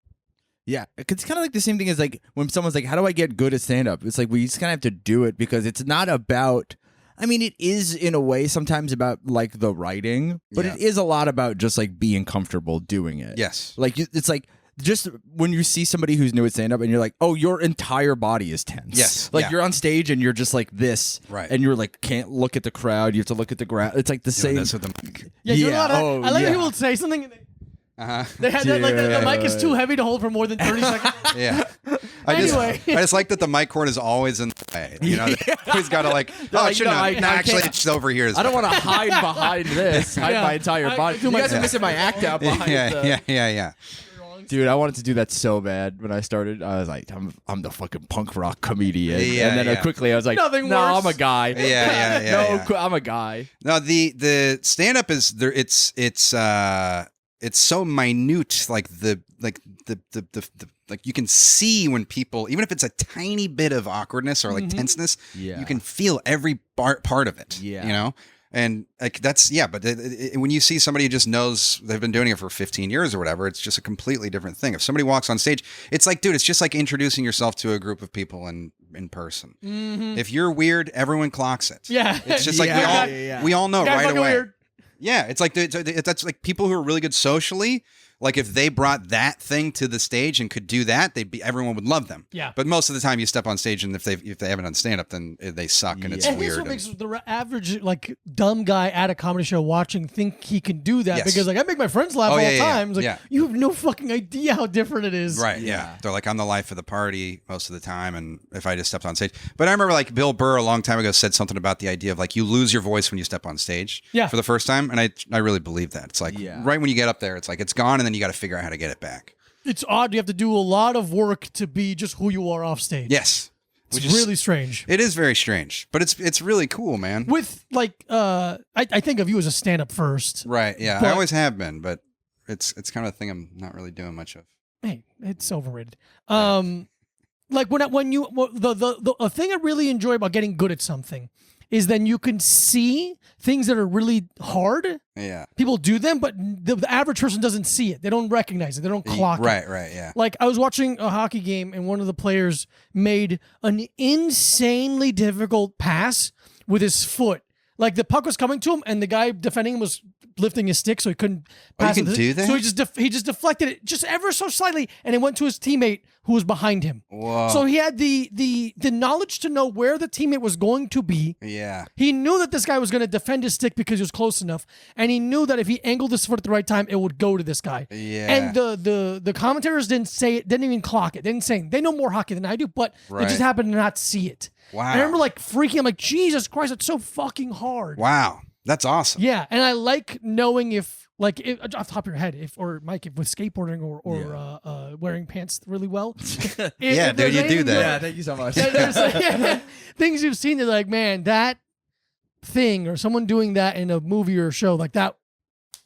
Yeah, it's kind of like the same thing as like when someone's like, how do I get good at stand-up? It's like, we just kind of have to do it, because it's not about, I mean, it is in a way sometimes about like the writing, but Yeah. it is a lot about just like being comfortable doing it. Yes. Like, it's like, just when you see somebody who's new at stand-up and you're like, oh, your entire body is tense. Yes. Like, Yeah. you're on stage and you're just like this. Right. And you're like, can't look at the crowd. You have to look at the ground. It's like the Doing same. this with the mic. Yeah, you're Yeah. allowed to, Oh, I like when yeah. people would say something and Uh-huh. they had that, like the mic is too heavy to hold for more than 30 seconds. Yeah. Anyway. I just like that the mic cord is always in the way. He's got to like, like, it shouldn't no, have. I Actually, can't- it's over here. I don't want to hide behind this. Hide Yeah. my entire I body. do You my- guys are missing my act out behind the... Yeah. Dude, I wanted to do that so bad when I started. I was like, I'm the fucking punk rock comedian. Yeah, and then yeah. Quickly I was like, Nothing no, worse. I'm a guy. Yeah. I'm a guy. No, the stand up is there. It's so minute. Like the like you can see when people, even if it's a tiny bit of awkwardness or like tenseness, Yeah. you can feel every part of it. Yeah. And like that's but when you see somebody who just knows they've been doing it for 15 years or whatever, it's just a completely different thing. If somebody walks on stage, it's like, dude, it's just like introducing yourself to a group of people in person. Mm-hmm. If you're weird, everyone clocks it. Yeah, it's just like we all know Guys right fucking away. weird. Yeah, it's like that's like people who are really good socially. Like if they brought that thing to the stage and could do that, everyone would love them. Yeah. But most of the time, you step on stage and if they haven't done stand up, then they suck and it's And weird. here's what makes the average like dumb guy at a comedy show watching think he can do that because like I make my friends laugh all the time. It's like you have no fucking idea how different it is. Right. Yeah. They're like, I'm the life of the party most of the time, and if I just stepped on stage. But I remember like Bill Burr a long time ago said something about the idea of like you lose your voice when you step on stage. Yeah. For the first time, and I really believe that. It's like right when you get up there, it's like it's gone, and then you got to figure out how to get it back. It's odd. You have to do a lot of work to be just who you are off stage. Yes. It's really strange. It is very strange, but it's really cool, man. With like, I think of you as a stand-up first. Right. Yeah. But, I always have been, but it's kind of a thing I'm not really doing much of. Hey, it's overrated. Like the thing I really enjoy about getting good at something is then you can see things that are really hard. Yeah. People do them, but the average person doesn't see it. They don't recognize it. They don't clock it. Right, yeah. Like I was watching a hockey game and one of the players made an insanely difficult pass with his foot. Like the puck was coming to him and the guy defending him was lifting his stick so he couldn't pass you can it. do that? So he just deflected it just ever so slightly and it went to his teammate who was behind him. Whoa. So he had the knowledge to know where the teammate was going to be. Yeah. He knew that this guy was going to defend his stick because he was close enough, and he knew that if he angled his foot at the right time, it would go to this guy. Yeah. And the commentators didn't say it, didn't even clock it. They didn't say it. They know more hockey than I do, but they just happened to not see it. Wow. I remember like freaking. I'm like, Jesus Christ, it's so fucking hard. Wow. That's awesome. Yeah, and I like knowing if off the top of your head, if Mike, if with skateboarding or wearing pants really well. Yeah, dude, you do that. Yeah, thank you so much. Things you've seen, they're like, man, that thing or someone doing that in a movie or a show like that.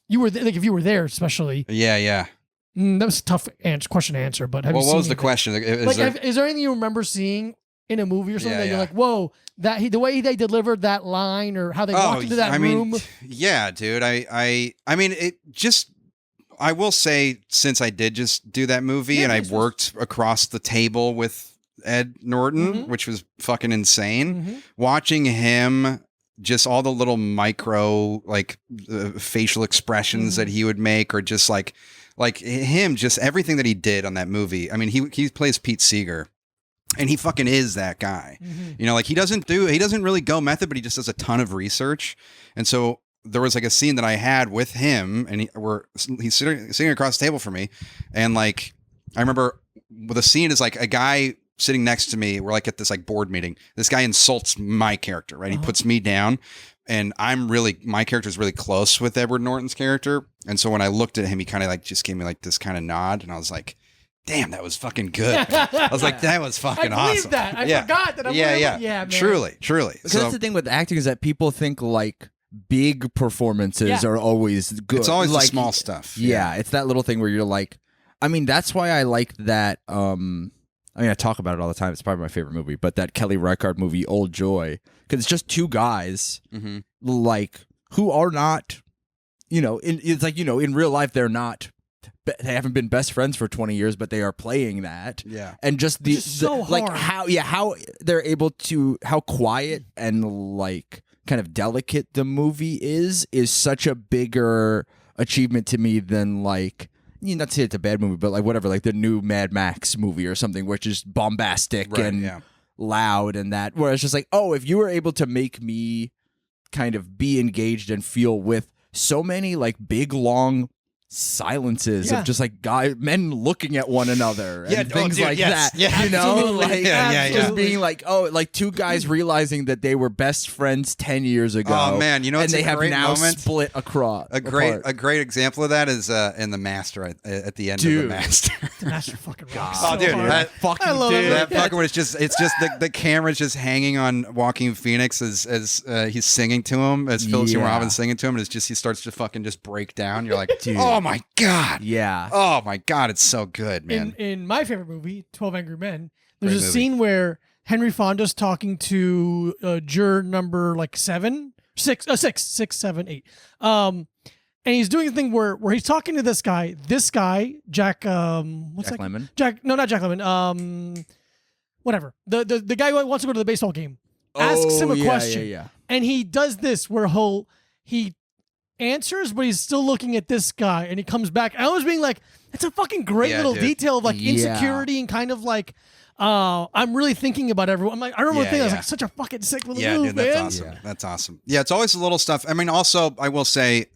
You were like if you were there, especially. Yeah. That was a tough question to answer. But have you Well, seen what was the anything? question? Is there anything you remember seeing in a movie or something that you're Yeah. like, whoa, the way they delivered that line or how they walked into that room? Yeah, dude. I mean, it just. I will say, since I did just do that movie and I worked across the table with Ed Norton, which was fucking insane, watching him. Just all the little micro like facial expressions that he would make, or just like him, just everything that he did on that movie. I mean, he plays Pete Seeger, and he fucking is that guy. You know, like he doesn't really go method, but he just does a ton of research. And so there was like a scene that I had with him, and he's sitting across the table from me, and like I remember the scene is like a guy sitting next to me. We're like at this like board meeting. This guy insults my character, right? He puts me down, and my character is really close with Edward Norton's character. And so when I looked at him, he kind of like just gave me like this kind of nod, and I was like, damn, that was fucking good. I was like, that was fucking I believe awesome. that. I forgot that. Yeah, man. Truly. Because that's the thing with acting is that people think like big performances are always good. It's always like, the small stuff. Yeah, it's that little thing where you're like, I mean, that's why I like that. I mean, I talk about it all the time. It's probably my favorite movie, but that Kelly Reichardt movie, Old Joy, because it's just two guys, like, who are not, it's like, in real life, they haven't been best friends for 20 years, but they are playing that. Yeah. And just like how they're able to, how quiet and like kind of delicate the movie is such a bigger achievement to me than like, not to say it's a bad movie, but like whatever, like the new Mad Max movie or something, which is bombastic and loud and that. Where it's just like, oh, if you were able to make me kind of be engaged and feel with so many like big long silences of just like men looking at one another and things like that. Yeah, like just being like, oh, like two guys realizing that they were best friends 10 years ago. Oh man, and they have now split across. A great example of that is in The Master at the end of The Master. The Master fucking rocks. Oh, dude, that fucking that fucking it's just the camera's just hanging on Joaquin Phoenix as he's singing to him, as Philip Seymour Hoffman's singing to him, and it's just he starts to fucking just break down. You're like, dude. Oh my god. Yeah. Oh my god, it's so good, man. In my favorite movie, 12 Angry Men, there's a scene where Henry Fonda's talking to juror number like 7 Six, 7, 8. And he's doing a thing where he's talking to this guy, Jack, what's Jack that? Lemmon? Not Jack Lemmon. Whatever. The guy who wants to go to the baseball game asks him a question. Yeah. And he does this where he answers, but he's still looking at this guy, and he comes back. I was being like, it's a fucking great little dude. detail of like Yeah. insecurity and kind of like, I'm really thinking about everyone. I'm like, I remember thinking, I was like, such a fucking sick little move, dude, that's man. awesome. Yeah. That's awesome. Yeah, it's always the little stuff. I mean, also, I will say,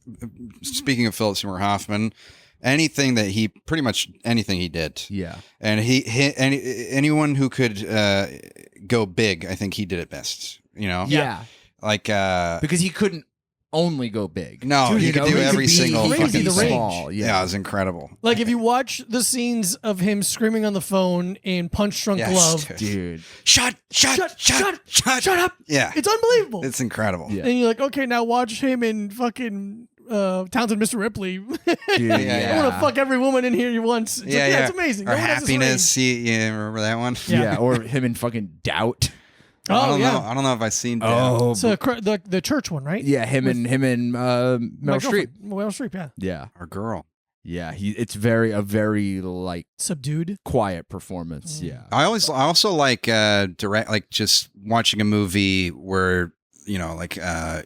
speaking of Philip Seymour Hoffman, anything he did, Yeah. and anyone who could go big, I think he did it best. You know, Yeah. like Because he couldn't only go big. No, he could do every single crazy, fucking the thing. range. Yeah, it was incredible. Like if you watch the scenes of him screaming on the phone in Punch Drunk Yes, Glove, Dude. Shut up! Yeah, It's unbelievable. it's incredible. Yeah. And you're like, okay, now watch him in fucking Townsend Mr. Ripley. Dude, Yeah. I want to fuck every woman in here you once. It's Yeah, it's amazing. Or No one has this Happiness. Yeah, remember that one? Yeah. Yeah, or him in fucking Doubt. range. I Oh don't yeah, know. I don't know if I've seen. Oh, it's the church one, right? yeah, him and Meryl Streep. Meryl Streep, yeah. Yeah, Our girl. yeah. It's a very like Subdued. quiet performance. Mm. Yeah, I also like just watching a movie where like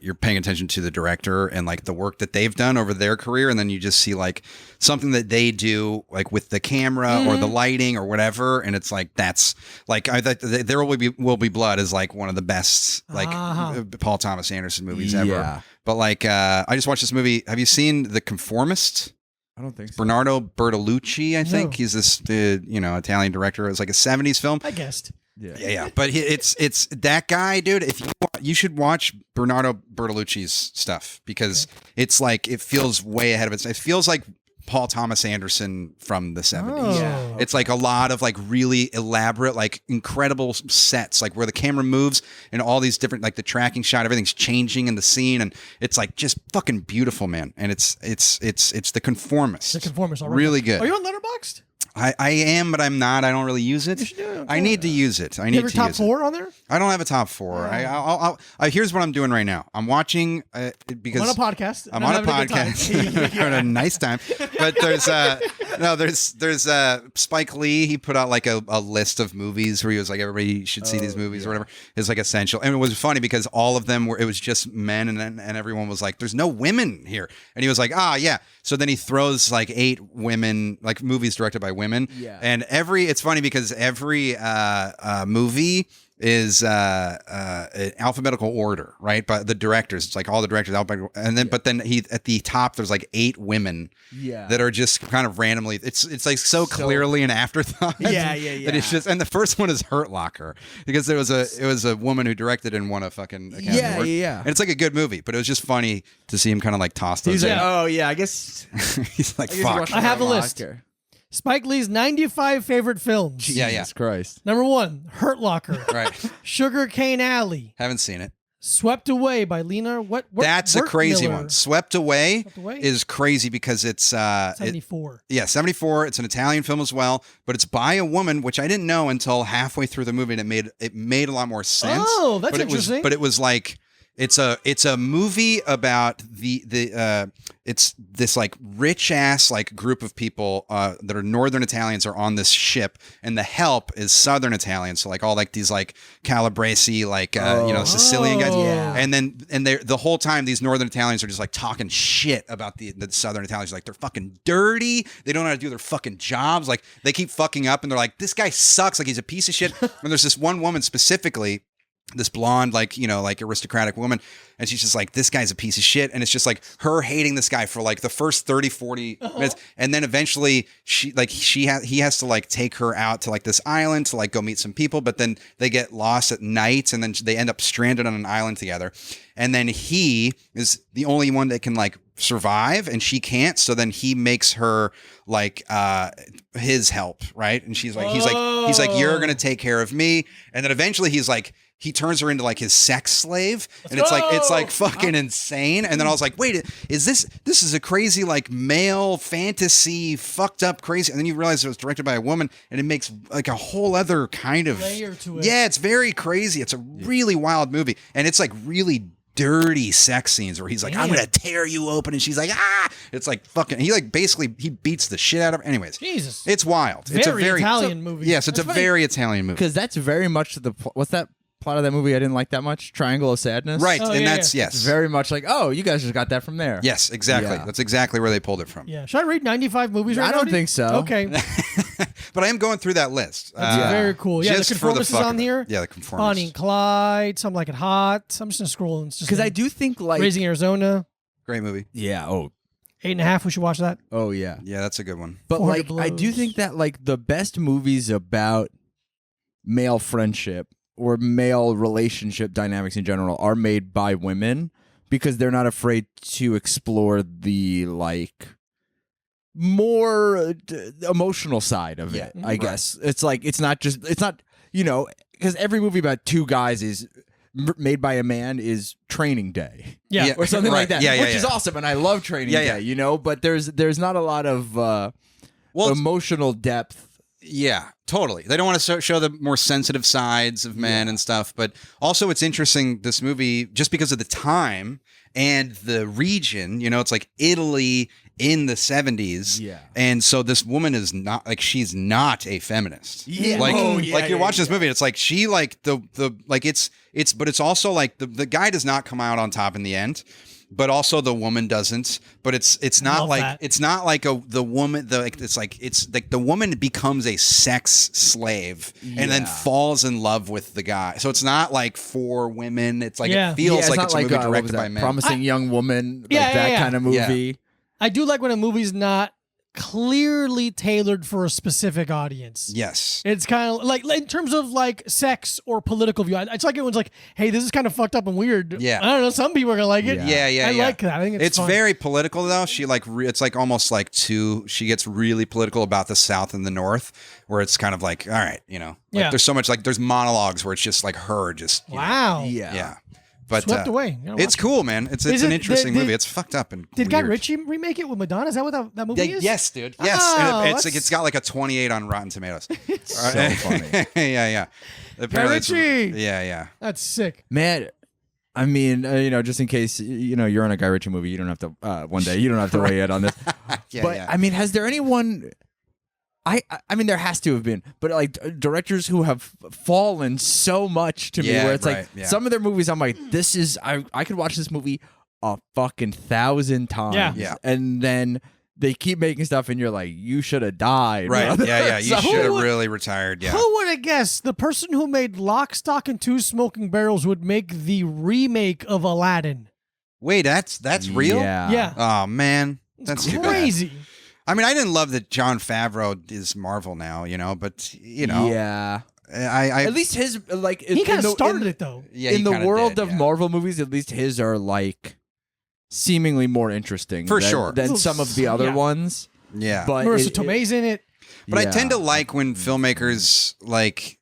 you're paying attention to the director and like the work that they've done over their career, and then you just see like something that they do like with the camera or the lighting or whatever, and it's like that's like There Will Be Blood is like one of the best like Paul Thomas Anderson movies ever. Yeah. But like I just watched this movie. Have you seen The Conformist? I don't think so. Bernardo Bertolucci, I think. No. He's this Italian director. It was like a 70s film. I guessed. Yeah. But it's that guy, dude. If you should watch Bernardo Bertolucci's stuff because it's like it feels way ahead of it. It feels like Paul Thomas Anderson from the 70s. Yeah. It's like a lot of like really elaborate, like incredible sets, like where the camera moves and all these different, like the tracking shot, everything's changing in the scene, and it's like just fucking beautiful, man. And it's The Conformist. The Conformist. All right. Really good. Are you on Letterboxd? I am, but I'm not. I don't really use it. You should do it. I need to use it. I You need have your to top use 4 on there? it. I don't have a top 4. Here's what I'm doing right now. I'm watching because I'm on a podcast. I'm and on a having good time. podcast. I'm having a nice time. But there's Spike Lee. He put out like a list of movies where he was like, everybody should see these movies or whatever. It's like essential. And it was funny because all of them it was just men, and everyone was like, there's no women here. And he was like, yeah. So then he throws like 8 women, like movies directed by women. Yeah. And it's funny because every movie is an alphabetical order, right? But the directors, it's like all the directors and then but then he at the top there's like 8 women Yeah. that are just kind of randomly. It's like so clearly an afterthought. Yeah. That it's just, and the first one is Hurt Locker because it was a woman who directed and won a fucking Academy Award. Yeah. And it's like a good movie, but it was just funny to see him kind of like toss those. He's like, in. oh yeah, I guess. He's like, I guess fuck. watched I have a Hurt list. Locker. Spike Lee's 95 favorite films. Yeah. Jesus Christ. Number 1, Hurt Locker. Right. Sugar Cane Alley. Haven't seen it. Swept Away by Lena. That's a crazy Wertmüller. one. Swept Away Swept Away? is crazy because it's 74. 74. It's an Italian film as well, but it's by a woman, which I didn't know until halfway through the movie, and it made a lot more sense. Oh, that's but interesting. But it was like it's a movie about it's this like rich ass like group of people that are Northern Italians are on this ship, and the help is Southern Italian, so like all like these like Calabrese like Sicilian guys, Yeah. and then the whole time these Northern Italians are just like talking shit about the Southern Italians, like they're fucking dirty, they don't know how to do their fucking jobs, like they keep fucking up, and they're like, this guy sucks, like he's a piece of shit. And there's this one woman specifically, this blonde, like aristocratic woman, and she's just like, this guy's a piece of shit, and it's just like her hating this guy for like the first 30-40 minutes, and then eventually he has to like take her out to like this island to like go meet some people, but then they get lost at night, and then they end up stranded on an island together, and then he is the only one that can like survive and she can't, so then he makes her like his help, right? And he's like you're gonna take care of me, and then eventually he turns her into like his sex slave, and it's like fucking insane. And then I was like, wait, is this is a crazy like male fantasy fucked up crazy, and then you realize it was directed by a woman, and it makes like a whole other kind of layer to it. Yeah, it's very crazy. It's a really wild movie, and it's like really dirty sex scenes where he's like, I'm Damn. gonna tear you open, and she's like, ah. It's like fucking. He like basically he beats the shit out of her. Anyways, Jesus. it's wild. It's a very Italian movie. Yes, it's That's a funny. very Italian movie. Because that's very much what's that plot of that movie I didn't like that much? Triangle of Sadness. Right, Oh, and yeah, that's yeah. yes, It's very much like, oh, you guys just got that from there. yes, exactly. Yeah. That's exactly where they pulled it from. Yeah. Should I read 95 movies right I now? don't think so. Okay. But I am going through that list. That's very cool. Yeah, the just for Conformist is fuck on of it. here. Yeah, the Bonnie Conformist. and Clyde. Some Like It Hot. I'm just going to scroll. And Because I do think like Raising Arizona. Great movie. yeah, 8.5. We should watch that. oh yeah. Yeah, that's a good one. But 400 like I do Blows. think that like the best movies about male friendship or male relationship dynamics in general are made by women because they're not afraid to explore the like more emotional side of it. I guess it's like it's not because every movie about two guys is made by a man is Training Day. Yeah. Or something Right. like that, Yeah, yeah, which is yeah. awesome, and I love Training Yeah, Day. yeah. But there's not a lot of Well, it's- emotional depth. Yeah, totally. They don't want to show the more sensitive sides of men and stuff. But also, it's interesting, this movie, just because of the time and the region, it's like Italy in the 70s. Yeah. And so this woman is not, like, she's not a feminist. Yeah. Like, Oh, yeah, like you're yeah, watching this movie, it's like she, like, like, but it's also like the guy does not come out on top in the end. But also the woman doesn't. But it's not Love like that. it's not like the woman. It's like the woman becomes a sex slave and then Yeah. falls in love with the guy. So it's not like for women. It's like Yeah. it feels like not it's a movie what was directed that? by men. Promising Young Woman, Yeah, like yeah, that yeah. kind of movie. I do like when a movie's not clearly tailored for a specific audience. Yes. It's kind of like in terms of like sex or political view. It's like everyone's like, "Hey, this is kind of fucked up and weird." Yeah. I don't know. Some people are gonna like it. Yeah. Yeah. I Yeah. like that. I think it's fun. very political though. She like it's like almost like she gets really political about the South and the North, where it's kind of like, all right, like Yeah. there's so much like there's monologues where it's just like her just Wow. yeah. But Swept away. You gotta It's watch cool, man. It's Is an it- interesting did- movie. It's fucked up and Did Guy weird. Ritchie remake it with Madonna? Is that what that movie is? Yes, dude. Yes, Oh, and it's that's- like it's got like a 28 on Rotten Tomatoes. So funny. yeah. Apparently it's- Ritchie! Yeah. That's sick. Man, I mean, just in case you're on a Guy Ritchie movie, you don't have to one day. You don't have to weigh in on this. Yeah, But yeah. I mean, has there anyone? I mean, there has to have been, but like directors who have fallen so much to me, Yeah, where it's right, like yeah. some of their movies, I'm like, this is I could watch this movie a fucking 1,000 times, Yeah. and then they keep making stuff, and you're like, you should have died, Right. brother. Yeah. You So- should have would- really retired. Yeah. Who would have guessed the person who made Lock, Stock, and Two Smoking Barrels would make the remake of Aladdin? Wait, that's real? Yeah. Yeah. Oh man. It's That's too bad. crazy. I mean, I didn't love that Jon Favreau is Marvel now, but Yeah. I At least his like He kind of started it though. yeah, in he the kinda world did, of yeah. Marvel movies, at least his are like seemingly more interesting For than, sure. than some of the other Yeah. ones. Yeah. But Marissa it- Tomei's in it. But I yeah. tend to like when filmmakers like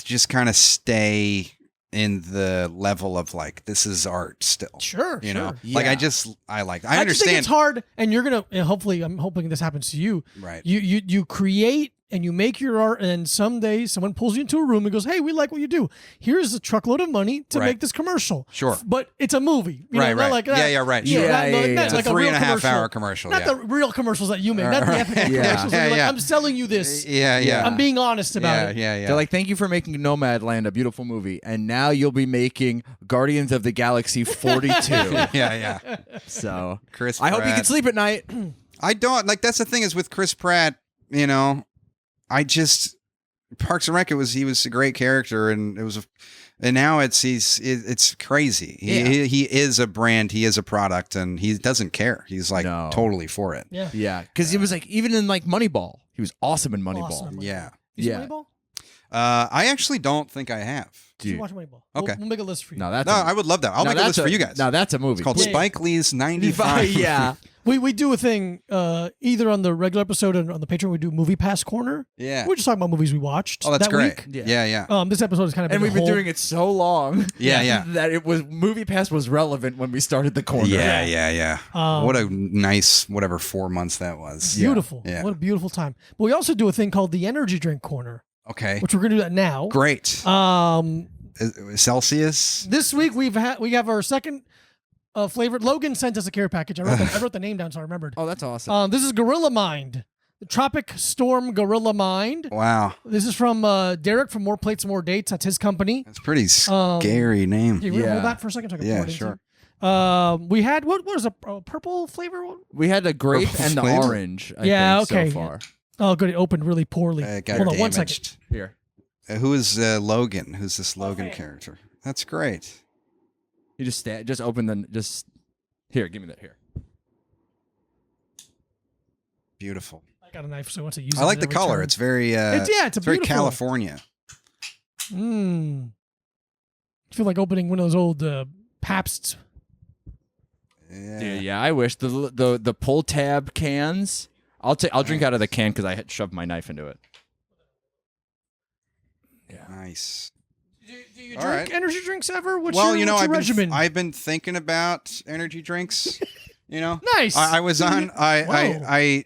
just kind of stay in the level of like this is art still. Sure, You know, sure. like Yeah. I just like I I just understand. think it's hard, and you're gonna. And hopefully, I'm hoping this happens to you. Right. You create and you make your art, and then someday someone pulls you into a room and goes, "Hey, we like what you do. Here's a truckload of money to Right. make this commercial." Sure. But it's a movie, you Right, know, not right. like that. Yeah, right, You know, sure. not- Yeah, not- yeah, not yeah. It's a like a 3.5 real hour commercial. commercial. Not Yeah. the real commercials that you make, not the epic Yeah, commercials. Where you're yeah. like, I'm selling you this. Yeah. I'm being honest about it. Yeah. They're like, thank you for making Nomadland a beautiful movie, and now you'll be making Guardians of the Galaxy 42. yeah. So Chris I hope you Pratt. can sleep at night. I don't like. That's the thing is with Chris Pratt. I just Parks and Rec. He was a great character, and and now it's crazy. He is a brand. He is a product, and he doesn't care. He's like No. totally for it. Yeah. Yeah, because he was like even in like Moneyball, he was awesome in Moneyball. Awesome. Yeah. You see Yeah. Moneyball? I actually don't think I have. You Dude. watch Moneyball. Okay. We'll make a list for you. No, that's No, I would love that. I'll now make a list that's for you guys. Now that's a movie. It's called Yeah. Spike Lee's 95. Yeah. We do a thing either on the regular episode and on the Patreon. We do Movie Pass Corner. Yeah. We're just talking about movies we watched. Oh, that's that great. Week. Yeah. Yeah. This episode is kind of And we've been doing it so long. Yeah. That it was Movie Pass was relevant when we started the corner. Yeah. What a nice, 4 months that was. beautiful. Yeah. What a beautiful time. But we also do a thing called the Energy Drink Corner, Okay. which we're going to do that now. Great. Celsius. This week we have our second flavored. Logan sent us a care package. I wrote the name down so I remembered. Oh, that's awesome. This is Gorilla Mind, the Tropic Storm Gorilla Mind. Wow, This is from Derek from More Plates, More Dates. That's his company. that's a pretty scary name. Can you hold that for a second? So I can Yeah, pour it into sure. it? We had what is a purple flavor one? We had the grape Purple and the flavor? orange. I Yeah, think, okay. So far. Oh, good. It opened really poorly. It got Hold on one damaged. second. Here. Who is Logan? Who's this Logan Okay. character? That's great. You just open here. Give me that here. Beautiful. I got a knife, so I want to use it. I like at the every color. turn. It's very it's very beautiful. California. I feel like opening one of those old Pabsts. Yeah. I wish the pull tab cans. I'll drink out of the can because I had shoved my knife into it. Nice. Do you All drink right. energy drinks ever? What's Well, your, what's your regimen? I've been thinking about energy drinks. Nice. I was on. I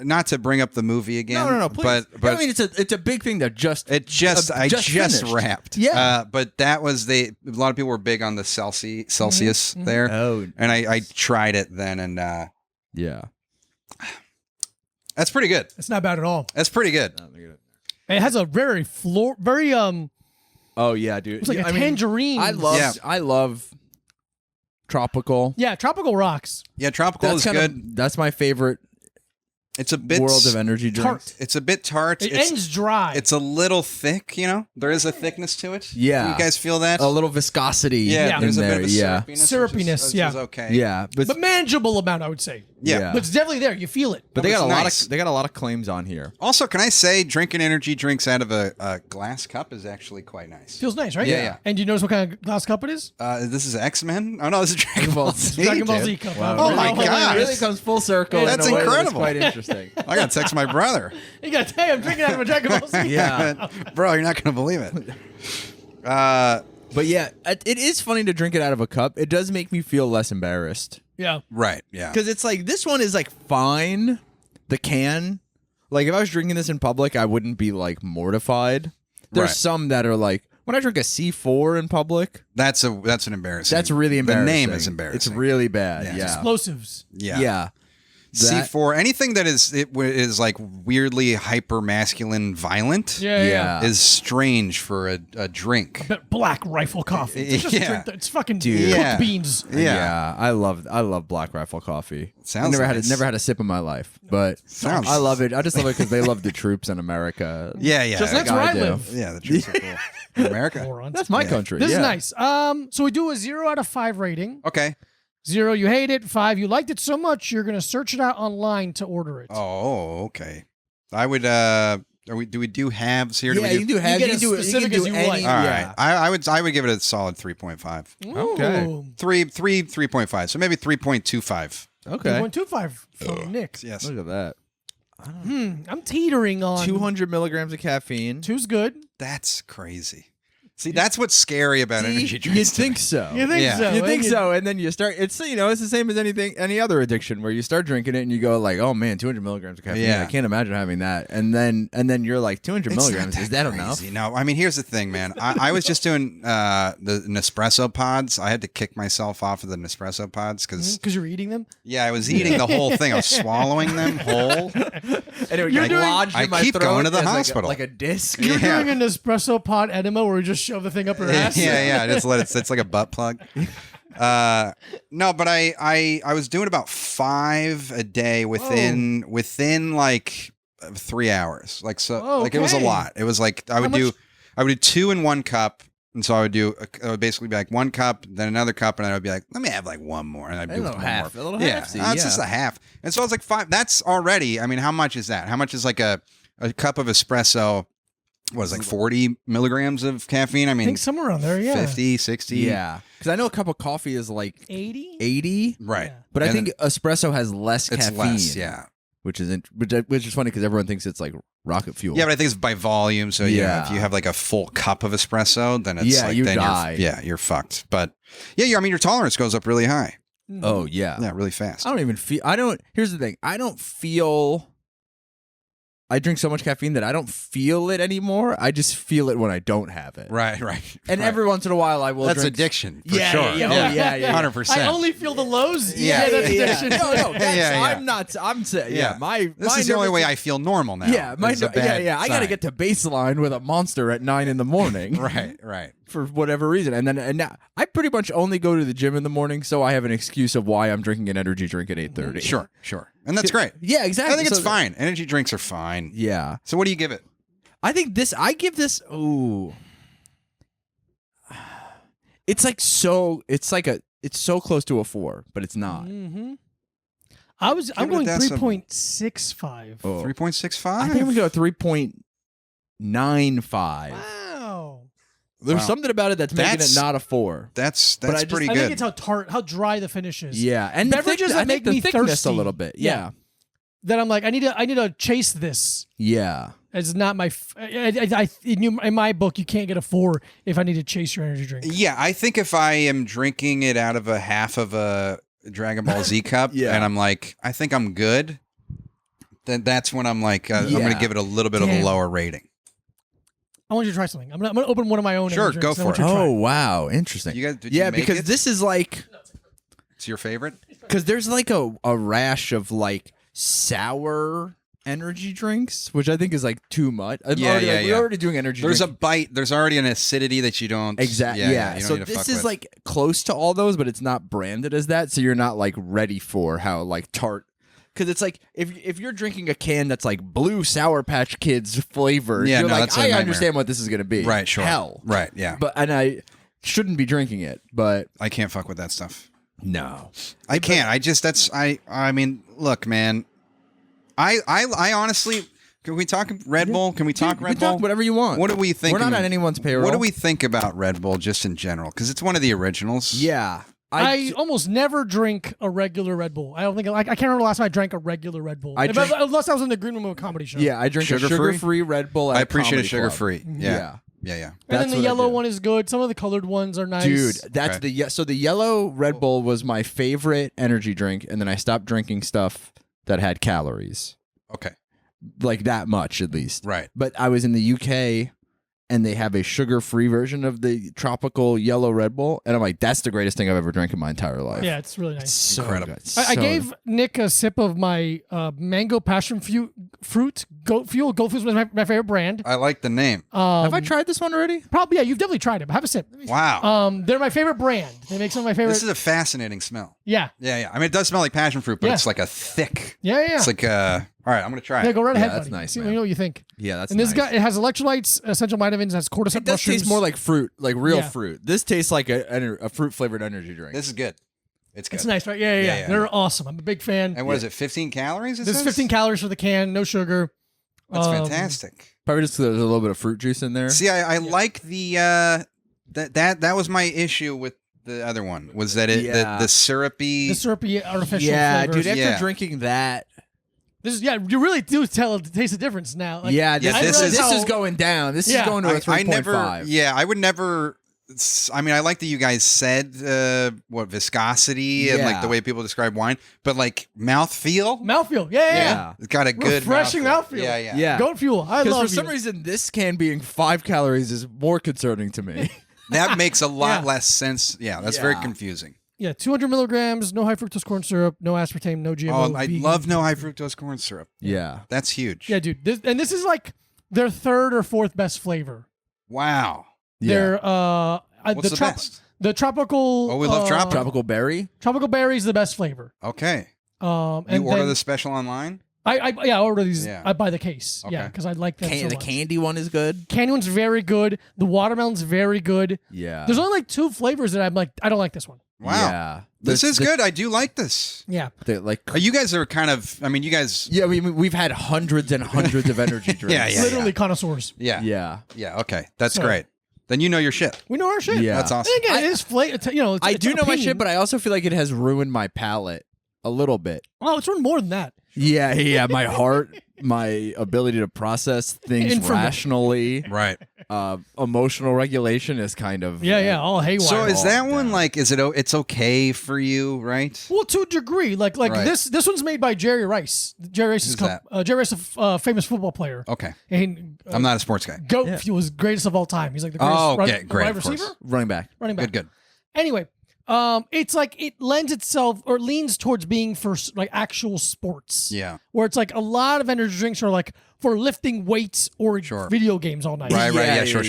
not to bring up the movie again. No, please. But I mean, it's a big thing that I just finished. wrapped. Yeah. But that was a lot of people were big on the Celsius there, Oh, and I tried it then, and yeah. that's pretty good. It's not bad at all. That's pretty good. It has a very Oh yeah, dude. it's like a I mean, tangerine. I love tropical. Yeah, tropical rocks. Yeah, tropical is good. That's my favorite It's a bit world of energy drinks. Tart. It's a bit tart. It it's, ends dry. It's a little thick. There is a thickness to it. Yeah. Do you guys feel that? A little viscosity. Yeah. in There's a there. bit of a yeah. syrupiness. Syrupiness, which is yeah. okay. Yeah, but manageable amount, I would say. Yeah. But it's definitely there. You feel it. But they It's got nice. they got a lot of claims on here. Also, can I say drinking energy drinks out of a glass cup is actually quite nice. Feels nice, right? Yeah. And do you notice what kind of glass cup it is? This is X-Men? Oh, no, this is Dragon Ball Z. Dragon Ball dude. Z cup. Wow. Oh my It God. really comes full circle. That's in a way incredible. Quite interesting. I got to text my brother. You got to tell you, I'm drinking out of a Dragon Ball Z. Yeah. Bro, you're not going to believe it. But yeah, it is funny to drink it out of a cup. It does make me feel less embarrassed. Yeah. Right, yeah. Because it's like, this one is like fine. The can. Like, if I was drinking this in public, I wouldn't be like mortified. There's Right. some that are like, when I drink a C4 in public, That's an embarrassing. that's really embarrassing. The name is embarrassing. It's really bad. Yeah. Yeah. Explosives. Yeah. Yeah. C4, anything that is like weirdly hyper masculine violent Yeah. is strange for a drink. But Black Rifle coffee. It's just a Yeah. drink it's fucking Dude. cooked Yeah. beans. Yeah. I love Black Rifle coffee. Sounds I nice. never had a sip in my life, but Sounds- I love it. I just love it because they love the troops in America. Yeah. Just like that's where I do. live. Yeah, the troops are cool. In America. Morons. That's my country. This yeah. is nice. So we do a 0 out of 5 rating. Okay. 0, you hate it. 5, you liked it so much you're gonna search it out online to order it. Oh, okay. I would. Do we do halves here? Yeah, do we you can do halves. get You as can do specific as you any- like. All right. yeah. I would give it a solid 3.5. Okay. Ooh. 3.5. So maybe 3.25. Okay. 3.25 from Nick. Yes. Look at that. I'm teetering on 200 milligrams of caffeine. 2's good. That's crazy. See, that's what's scary about energy drinks. You'd to me. think so. You think Yeah. so? You think and so, and then you start. It's it's the same as any other addiction where you start drinking it and you go like, oh man, 200 milligrams of caffeine. Yeah. I can't imagine having that. And then you're like, 200 It's not milligrams. Is that enough? crazy. No, I mean, here's the thing, man. I was just doing the Nespresso pods. I had to kick myself off of the Nespresso pods because, Because you're eating them. yeah, I was eating the whole thing. I was swalling them whole. And it would You're like doing- lodge I in my keep throat going to the as hospital. like a disc. You're Yeah. doing an espresso pod enema where you just shove the thing up your ass. Yeah. Just let it. It's like a butt plug. No, but I was doing about 5 a day within like 3 hours. Like so, Oh, like it was a okay. lot. It was like I would do 2 in 1 cup. And so I would basically be like 1 cup, then another cup, and then I would be like, let me have like 1 more, and I'd do A little one half, more. a little Yeah, halfsy, that's just a half. And so I was like 5. That's already. I mean, how much is that? How much is like a cup of espresso? What is it, like 40 milligrams of caffeine? I I mean, think somewhere around there, yeah. 50, 60. Yeah, because I know a cup of coffee is like 80? 80, Right. Yeah. but I And think espresso has less it's caffeine. less. Yeah. which is funny because everyone thinks it's like rocket fuel. Yeah, but I think it's by volume. So yeah, Yeah. if you have like a full cup of espresso, then it's Yeah, like you then die. you're fucked. But yeah, I mean your tolerance goes up really high. Oh yeah. Yeah, really fast. I don't even feel. I don't. Here's the thing. I don't feel I drink so much caffeine that I don't feel it anymore. I just feel it when I don't have it. Right. And right. every once in a while, I will. That's drink. addiction for Yeah, sure. yeah. 100%. I only feel the lows. Yeah. That's Yeah. addiction. No, that's, Yeah. I'm not. I'm saying, Yeah. My This is the only way I feel normal now. Yeah, It's a bad I got to sign. get to baseline with a monster at 9 in the morning. Right. For whatever reason, and now I pretty much only go to the gym in the morning, so I have an excuse of why I'm drinking an energy drink at 8:30. Sure. And that's great. Yeah, exactly. I think it's So- fine. Energy drinks are fine. Yeah. So what do you give it? I think I give this. Ooh, it's so close to a 4, but it's not. Mm-hmm. I'm it a going decimal. 3.65. Oh. 3.65? I think we go 3.95. Wow. There's Wow. something about it that's making That's- it not a 4. That's But I just- pretty I good. think it's how dry the finish is. Yeah, and Beverages that I think make me the thickness thirsty. a little bit. Yeah, That I'm like, I need to chase this. yeah. It's not my. In my book, you can't get a 4 if I need to chase your energy drink. Yeah, I think if I am drinking it out of a half of a Dragon Ball Z cup Yeah. and I'm like, I think I'm good, then that's when I'm like, I'm going Yeah. to give it a little bit of a Damn. lower rating. I want you to try something. I'm gonna open one of my own. Sure, energy go drinks, and I for want it. you to try Oh wow, interesting. You guys, did you Yeah, make because it? this is like It's your favorite? because there's like a rash of like sour energy drinks, which I think is like too much. We're already doing energy. There's a drinks. bite. There's already an acidity that you don't. Exactly. Yeah. you don't So need to this fuck is with. like close to all those, but it's not branded as that. So you're not like ready for how like tart. Because it's like if you're drinking a can that's like blue Sour Patch Kids flavored, Yeah, you're no, like, that's a I nightmare. understand what this is going to be. Right, sure. Hell. Right, yeah. And I shouldn't be drinking it, but I can't fuck with that stuff. no. I can't. I mean, look, man. I honestly, can we talk Red Bull? Can we talk Dude, Red we can Bull? talk whatever you want. What do we think? We're not on anyone's payroll. What do we think about Red Bull just in general? Because it's one of the originals. Yeah. I almost never drink a regular Red Bull. I don't think I can't remember the last time I drank a regular Red Bull. Unless I was in the Green Room of a comedy show. Yeah, I drink Sugar-free? a sugar-free Red Bull at I a appreciate comedy it sugar club. free. Yeah. Yeah. And That's then the what I yellow do. one is good. Some of the colored ones are nice. Dude, that's Okay. so the yellow Red Bull was my favorite energy drink, and then I stopped drinking stuff that had calories. Okay. Like that much at least. Right. But I was in the UK and they have a sugar-free version of the tropical yellow Red Bull, and I'm like, that's the greatest thing I've ever drank in my entire life. Yeah, it's really It's nice. so Incredible. good. I So gave Nick a sip of my mango passion fruit goat fuel. Goat fuel is my favorite brand. I like the name. Have I tried this one already? Probably, yeah, you've definitely tried it. But have a sip. Wow. They're my favorite brand. They make some of my favorite. This is a fascinating smell. Yeah, Yeah. I mean, it does smell like passion fruit, but Yeah. it's like a thick. yeah. It's like all right, I'm gonna try Yeah, it. go right Yeah, ahead, that's buddy. nice, See, man. let me know what you think. Yeah, that's And this nice. guy, it has electrolytes, essential vitamins, has cordyceps It does mushrooms. taste more like fruit, like real Yeah. fruit. This tastes like a fruit-flavored energy drink. This is good. It's good. It's nice, right? Yeah. Yeah, They're awesome. I'm a big fan. And what is it? 15 calories? There's 15 calories for the can, no sugar. That's fantastic. Probably just 'cause there's a little bit of fruit juice in there. See, I like the that was my issue with the other one was that Yeah. the syrupy. The syrupy artificial Yeah, flavors. dude. After Yeah. drinking that, This is you really do taste the difference now. Like, yeah, this, Yeah, is, this this is- is going down. This Yeah. is going to a I 3.5. never. Yeah, I would never. I mean, I like that you guys said what viscosity and like Yeah. the way people describe wine, but like mouthfeel. Mouthfeel. Yeah. It's got a good Refreshing mouthfeel. Yeah. Yeah. Goat fuel. I Because love for some you. reason, this can being 5 calories is more concerning to me. That makes a lot Yeah. less sense. Yeah, that's very Yeah. confusing. Yeah, 200 milligrams, no high fructose corn syrup, no aspartame, no GMO. Oh, I vegan. love no high fructose corn syrup. Yeah. That's huge. Yeah, dude. This is like their third or fourth best flavor. Wow. Their What's the best? The tropical. Oh, we love tropical. Tropical berry. Tropical berry is the best flavor. Okay. And You order then the special online? I order these. Yeah. I buy the case. Yeah, Okay. because I like that so The much. candy one is good. Candy one's very good. The watermelon's very good. Yeah. There's only like 2 flavors that I'm like, I don't like this one. Wow. Yeah. This is good. I do like this. Yeah. Like. You guys are kind of, I mean, you guys. Yeah, we've had hundreds and hundreds of energy drinks. Yeah. Literally connoisseurs. Yeah. Yeah. Okay. That's So- great. Then you know your shit. We know our shit. Yeah. That's awesome. And again, it is flavor. You know, it's, I it's do know my opinion. shit, but I also feel like it has ruined my palate a little bit. Oh, it's run more than that. Yeah, my heart, my ability to process things Information. rationally. Right. emotional regulation is kind of Yeah, all haywire. So is that down. one like? Is it? It's okay for you, right? Well, to a degree, like Right. this one's made by Jerry Rice. Jerry Rice is Who's Jerry Rice, a famous football player. Okay, And I'm not a sports guy. GOAT. He was greatest of all time. He's like the greatest Oh, wide of course. receiver, running back. running back. Good. Anyway, it's like it lends itself or leans towards being for like actual sports. Yeah. Where it's like a lot of energy drinks are like for lifting weights or Sure. video games all night. Right. Yeah, Sure.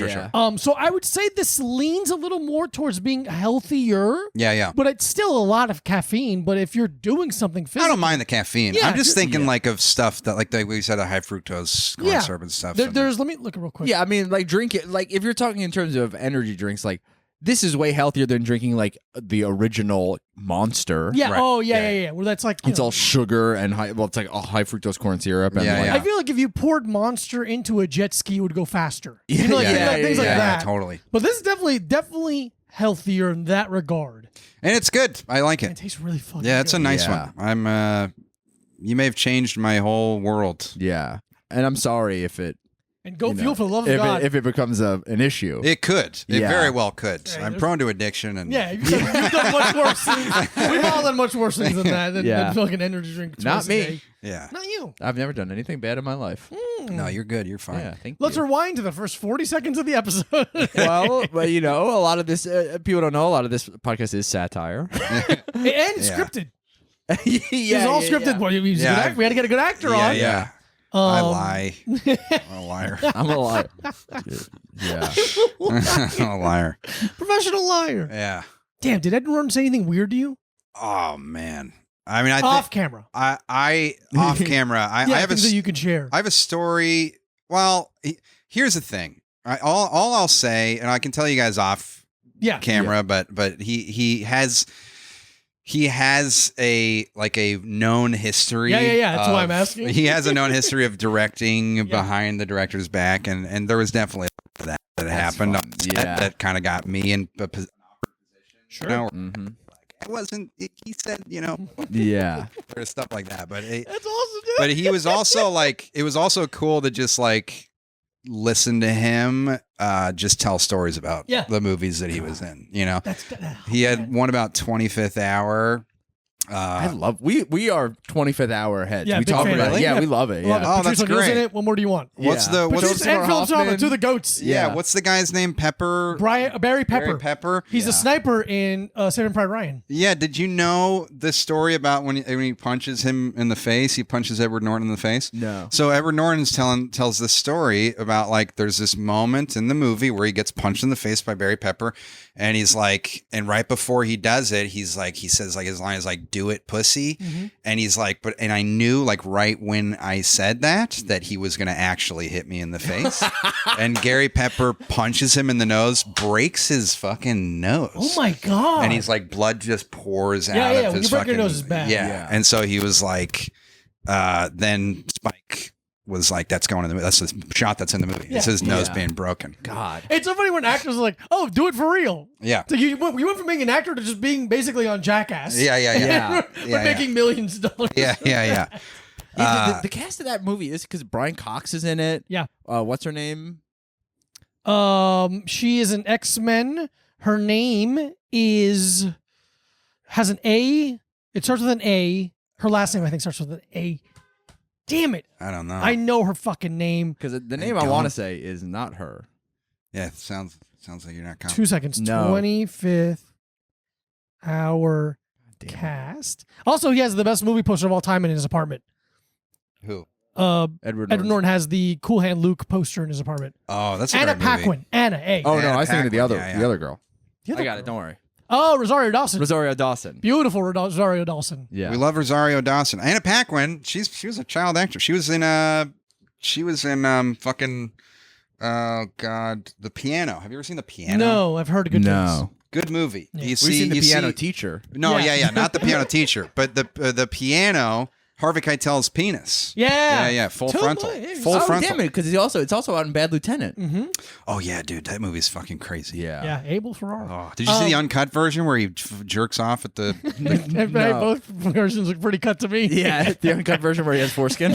So I would say this leans a little more towards being healthier, Yeah. but it's still a lot of caffeine. But if you're doing something I physical, don't mind the caffeine. Yeah, I'm just you're- thinking like of stuff that like we said, a high fructose corn Yeah. syrup and stuff. there's. Let me look it real quick. Yeah, I mean, like drink it. Like if you're talking in terms of energy drinks, like this is way healthier than drinking like the original Monster. Yeah. Right. Oh, yeah. Where that's like you It's know, all sugar and high. Well, it's like all high fructose corn syrup. And Yeah, like, yeah. I feel like if you poured Monster into a jet ski, it would go faster. Yeah, You know, like, yeah, you know, yeah, things like yeah, that. Totally. But this is definitely healthier in that regard. And it's good. I like And it it. tastes really fucking Yeah, it's a good. nice Yeah. one. I'm you may have changed my whole world. Yeah, and I'm sorry if it And go you know, fuel for the love of if God. it becomes an issue. It could. It Yeah. very well could. Yeah, I'm there's- prone to addiction and yeah, you've done much worse things. We've all done much worse things than that. Than Yeah. fucking energy drink. Not twice a me. day. yeah. Not you. I've never done anything bad in my life. No, you're good. You're fine. Yeah, thank Let's you. rewind to the first 40 seconds of the episode. Well, you know, a lot of this people don't know. A lot of this podcast is satire. And scripted. yeah, It's all scripted. yeah. Well, we had to get a good actor Yeah, on. yeah. I Um, lie. I'm a liar. I'm a liar. Yeah. I'm a liar. Professional liar. Yeah. Damn, did Ed Norton say anything weird to you? Oh man. I mean, Off camera. I off camera. I have things a that you can share. I have a story. Well, here's the thing. All I'll say, and I can tell you guys off Yeah. camera, but he has a known history. Yeah. That's why I'm of- asking. He has a known history of directing behind the director's back, and there was definitely that happened fun. on set Yeah. that kind of got me in a position. Sure. You know, Mhm. it wasn't. He said, Yeah. there's stuff like that, but That's awesome, dude. but he was also like, it was also cool to just like listen to him just tell stories about Yeah. the movies that he was in. That's He had one about 25th Hour. I love we are 25th hour heads. Yeah, we big talk fan. about it. Really? Yeah, we love it. Love Yeah. it. Oh, that's Patrice O'Neal's in great. it. What more do you want? What's Yeah. the what's Patrice Timur and Philip Hoffman. Summer, to the goats. yeah, Yeah. what's the guy's name? Pepper. Barry Pepper. Barry Pepper. He's the Yeah. sniper in Saving Private Ryan. Yeah, did you know the story about when he punches him in the face? He punches Edward Norton in the face. No. So Edward Norton's tells this story about like there's this moment in the movie where he gets punched in the face by Barry Pepper, and he's like, and right before he does it, he says like his line is like, "Do it, pussy," and he's like, and I knew like right when I said that he was gonna actually hit me in the face, and Gary Pepper punches him in the nose, breaks his fucking nose. Oh my god! And he's like, blood just pours Yeah, out yeah, of when his you break your fucking nose is bad. Yeah. Yeah. And so he was like, then Spike was like, that's going in the movie. That's the shot that's in the movie. Yeah. It's his nose Yeah. being broken. God. It's so funny when actors are like, "Oh, do it for real." Yeah. So you went from being an actor to just being basically on Jackass. Yeah. Yeah. but Yeah, making millions of dollars. Yeah. Yeah, the cast of that movie is because Brian Cox is in it. Yeah. What's her name? She is an X-Men. Her name has an A. It starts with an A. Her last name, I think, starts with an A. Damn it. I don't know. I know her fucking name. Because the name I don't. want to say is not her. Yeah. It sounds like you're not confident. 2 seconds. No. 25th hour Damn. cast. Also, he has the best movie poster of all time in his apartment. Who? Edward Edward Norton has the Cool Hand Luke poster in his apartment. Oh, that's a Anna great movie. Paquin. Anna, A. Oh no, Anna I was thinking of the Paquin. other Yeah, yeah. the other girl. The other I got girl. it. Don't worry. Oh, Rosario Dawson. Rosario Dawson. Beautiful Rosario Dawson. Yeah. We love Rosario Dawson. Anna Paquin. She was a child actor. She was in fucking oh god, The Piano. Have you ever seen The Piano? No, I've heard good things. No. Good movie. Yeah. You We've see seen the you piano see- teacher. No, Yeah. yeah, not the piano teacher, but the piano. Harvey Keitel's penis. Yeah. Full Too frontal. much. Full Oh, frontal. damn it, because it's also out in Bad Lieutenant. Mm-hmm. Oh yeah, dude, that movie's fucking crazy. Yeah, Abel Ferrara. Oh, did you see the uncut version where he jerks off at the? No. Both versions look pretty cut to me. Yeah, the uncut version where he has foreskin.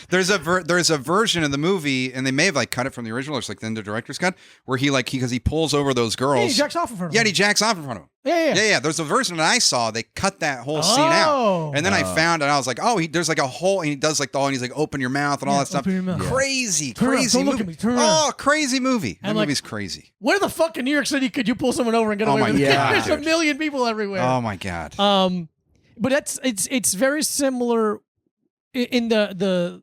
There's a version of the movie, and they may have like cut it from the original, or it's like the director's cut, where he like because he pulls over those girls. Yeah, he jacks off in front of Yeah, him. and he jacks off in front of him. Yeah. There's a version that I saw. They cut that whole scene Oh. out, and then I found, and I was like, oh, there's like a whole, and he does like and he's like, open your mouth and all Yeah, that stuff. open your mouth. Yeah. Crazy, Turn around, crazy don't look movie. at me, turn around. Oh, crazy movie. That And, like, movie's crazy. Where the fuck in New York City could you pull someone over and get Oh away my with it? God, There's a dude. million people everywhere. Oh my god. But it's very similar in the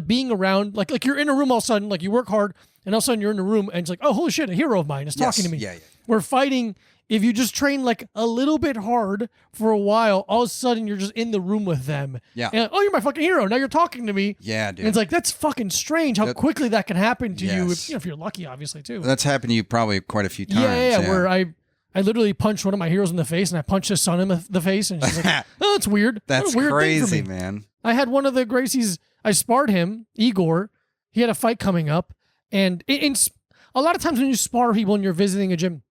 being around like you're in a room all of a sudden, like you work hard and all of a sudden you're in a room and it's like, oh holy shit, a hero of mine is talking to me. Yeah. We're fighting. If you just train like a little bit hard for a while, all of a sudden you're just in the room with them. Yeah. And, oh, you're my fucking hero. Now you're talking to me. Yeah, dude. And it's like, that's fucking strange how quickly that can happen to you, Yes. if you're lucky, obviously, too. That's happened to you probably quite a few times. Yeah, where I literally punched one of my heroes in the face and I punched his son in the face and she's like, oh, that's weird. That's a weird thing for crazy, me. man. I had one of the Gracies, I sparred him, Igor. He had a fight coming up. And a lot of times when you spar people and you're visiting a gym,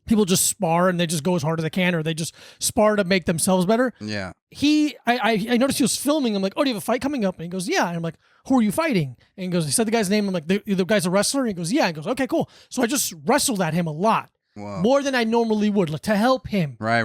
people just spar and they just go as hard as they can, or they just spar to make themselves better. Yeah. I noticed he was filming. I'm like, oh, do you have a fight coming up? And he goes, yeah. And I'm like, who are you fighting? And he goes, he said the guy's name. I'm like, the guy's a wrestler? And he goes, yeah. And he goes, okay, cool. So I just wrestled at him a lot. Whoa. More than I normally would, like, to help him. Right.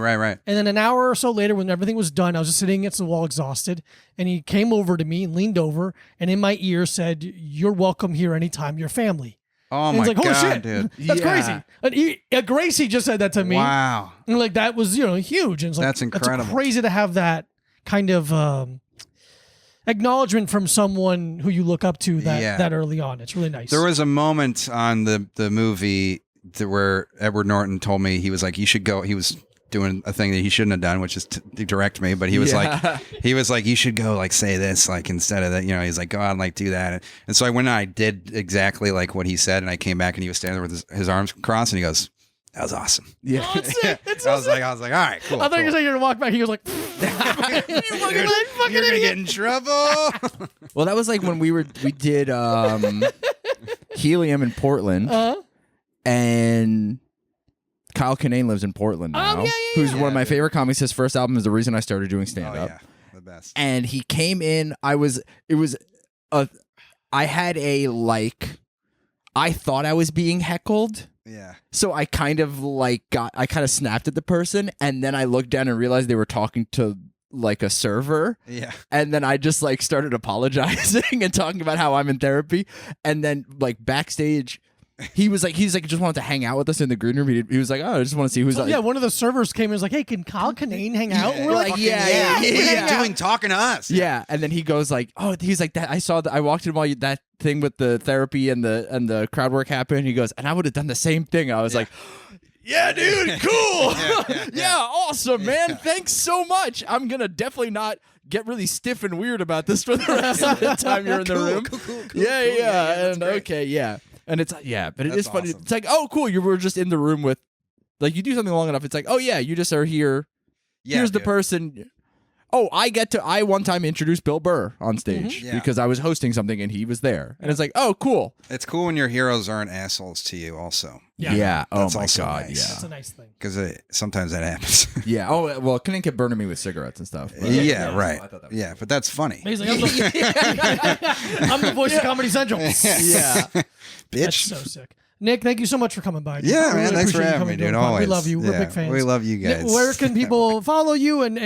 And then an hour or so later, when everything was done, I was just sitting against the wall exhausted. And he came over to me and leaned over and in my ear said, you're welcome here anytime, your family. Oh And my it's like, holy god, shit, dude. that's Yeah. crazy. And Gracie just said that to me. Wow. And like that was, huge. And it's like, That's incredible. That's crazy to have that kind of acknowledgement from someone who you look up to that early on. It's really nice. There was a moment on the movie where Edward Norton told me, he was like, you should go. He was doing a thing that he shouldn't have done, which is to direct me. But he was like, you should go like say this, like instead of that, he's like, go out and like do that. And so I went and I did exactly like what he said. And I came back and he was standing there with his arms crossed and he goes, that was awesome. Yeah. Oh, it's sick. It's so I was sick. like, all right, cool. I thought you were saying you're gonna walk back. He was like, you're gonna get in trouble. Well, that was like when we did Helium in Portland, and Kyle Kinane lives in Portland now, who's one of my favorite comics. His first album is the reason I started doing stand up. Oh, yeah. The best. And he came in. I had I thought I was being heckled. Yeah. So I kind of snapped at the person, and then I looked down and realized they were talking to like a server. Yeah. And then I just like started apologizing and talking about how I'm in therapy. And then like backstage, he was like, just wanted to hang out with us in the green room. He was like, oh, I just want to see who's yeah. One of the servers came and was like, hey, can Kyle Kinane hang out? And we're like, What are you doing talking to us? Yeah, and then he goes like, "Oh, he's like that. I walked in while that thing with the therapy and the crowd work happened." He goes, and I would have done the same thing. I was like, "Yeah, dude, cool, yeah, awesome, man. Thanks so much. I'm gonna definitely not get really stiff and weird about this for the rest of the time you're in the room. Cool. Yeah, and great. okay, yeah." And it's but it That's is funny. awesome. It's like, oh, cool. You were just in the room with, like, you do something long enough. It's like, oh yeah, you just are here. Yeah, Here's the dude. person. Oh, I one time introduced Bill Burr on stage Yeah. because I was hosting something and he was there. And it's like, oh, cool. It's cool when your heroes aren't assholes to you also. Yeah. Oh That's my also God. nice. that's a nice thing. Because sometimes that happens. Yeah. Oh, well, Kinane kept burning me with cigarettes and stuff. but- yeah, right. I thought that was Yeah, but that's funny. He's like, I'm the voice of Comedy Central. Yeah. That's Bitch. so sick. Nick, thank you so much for coming by. Yeah, I man. really Thanks for appreciate you having coming me, to dude. the pod. Always. We love you. We're Yeah, big fans. We love you Nick, guys. where can people follow you and do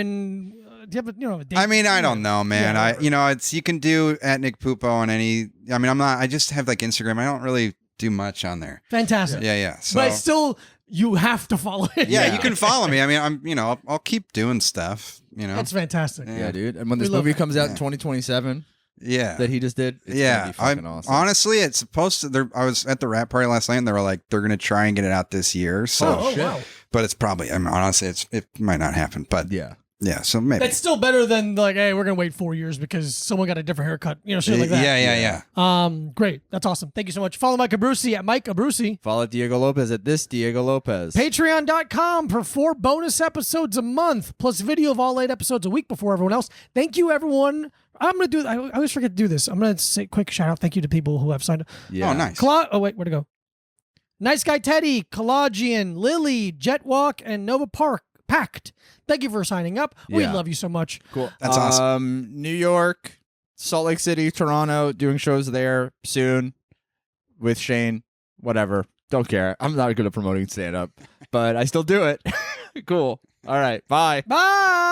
you have a date? I mean, I don't know, man. Yeah, It's you can do at Nick Pupo on any. I mean, I'm not. I just have like Instagram. I don't really do much on there. Fantastic. Yeah. So But still, you have to follow it. yeah, you can follow me. I mean, I'll keep doing stuff. That's fantastic. Yeah, dude. And when this We love movie that. comes out in 2027 yeah. that he just did, it's gonna be fucking awesome. Honestly, it's supposed to. I was at the rap party last night, and they were like, they're gonna try and get it out this year. So, Oh, wow. but it's probably. I mean, honestly, it might not happen. But Yeah. Yeah, so maybe. That's still better than like, hey, we're gonna wait 4 years because someone got a different haircut. Shit like that. Yeah. Great. That's awesome. Thank you so much. Follow Mike Abruzzi at Mike Abruzzi. Follow Diego Lopez at this Diego Lopez. Patreon.com for 4 bonus episodes a month, plus video of all 8 episodes a week before everyone else. Thank you, everyone. I always forget to do this. I'm gonna say quick shout out. Thank you to people who have signed up. Yeah. Oh, nice. Oh wait, where'd it go? Nice Guy Teddy, Collagian, Lily, Jetwalk, and Nova Park. Packed. Thank you for signing up. We Yeah. love you so much. Cool. That's awesome. New York, Salt Lake City, Toronto, doing shows there soon with Shane. Whatever. Don't care. I'm not good at promoting stand-up, but I still do it. Cool. All right. Bye. Bye.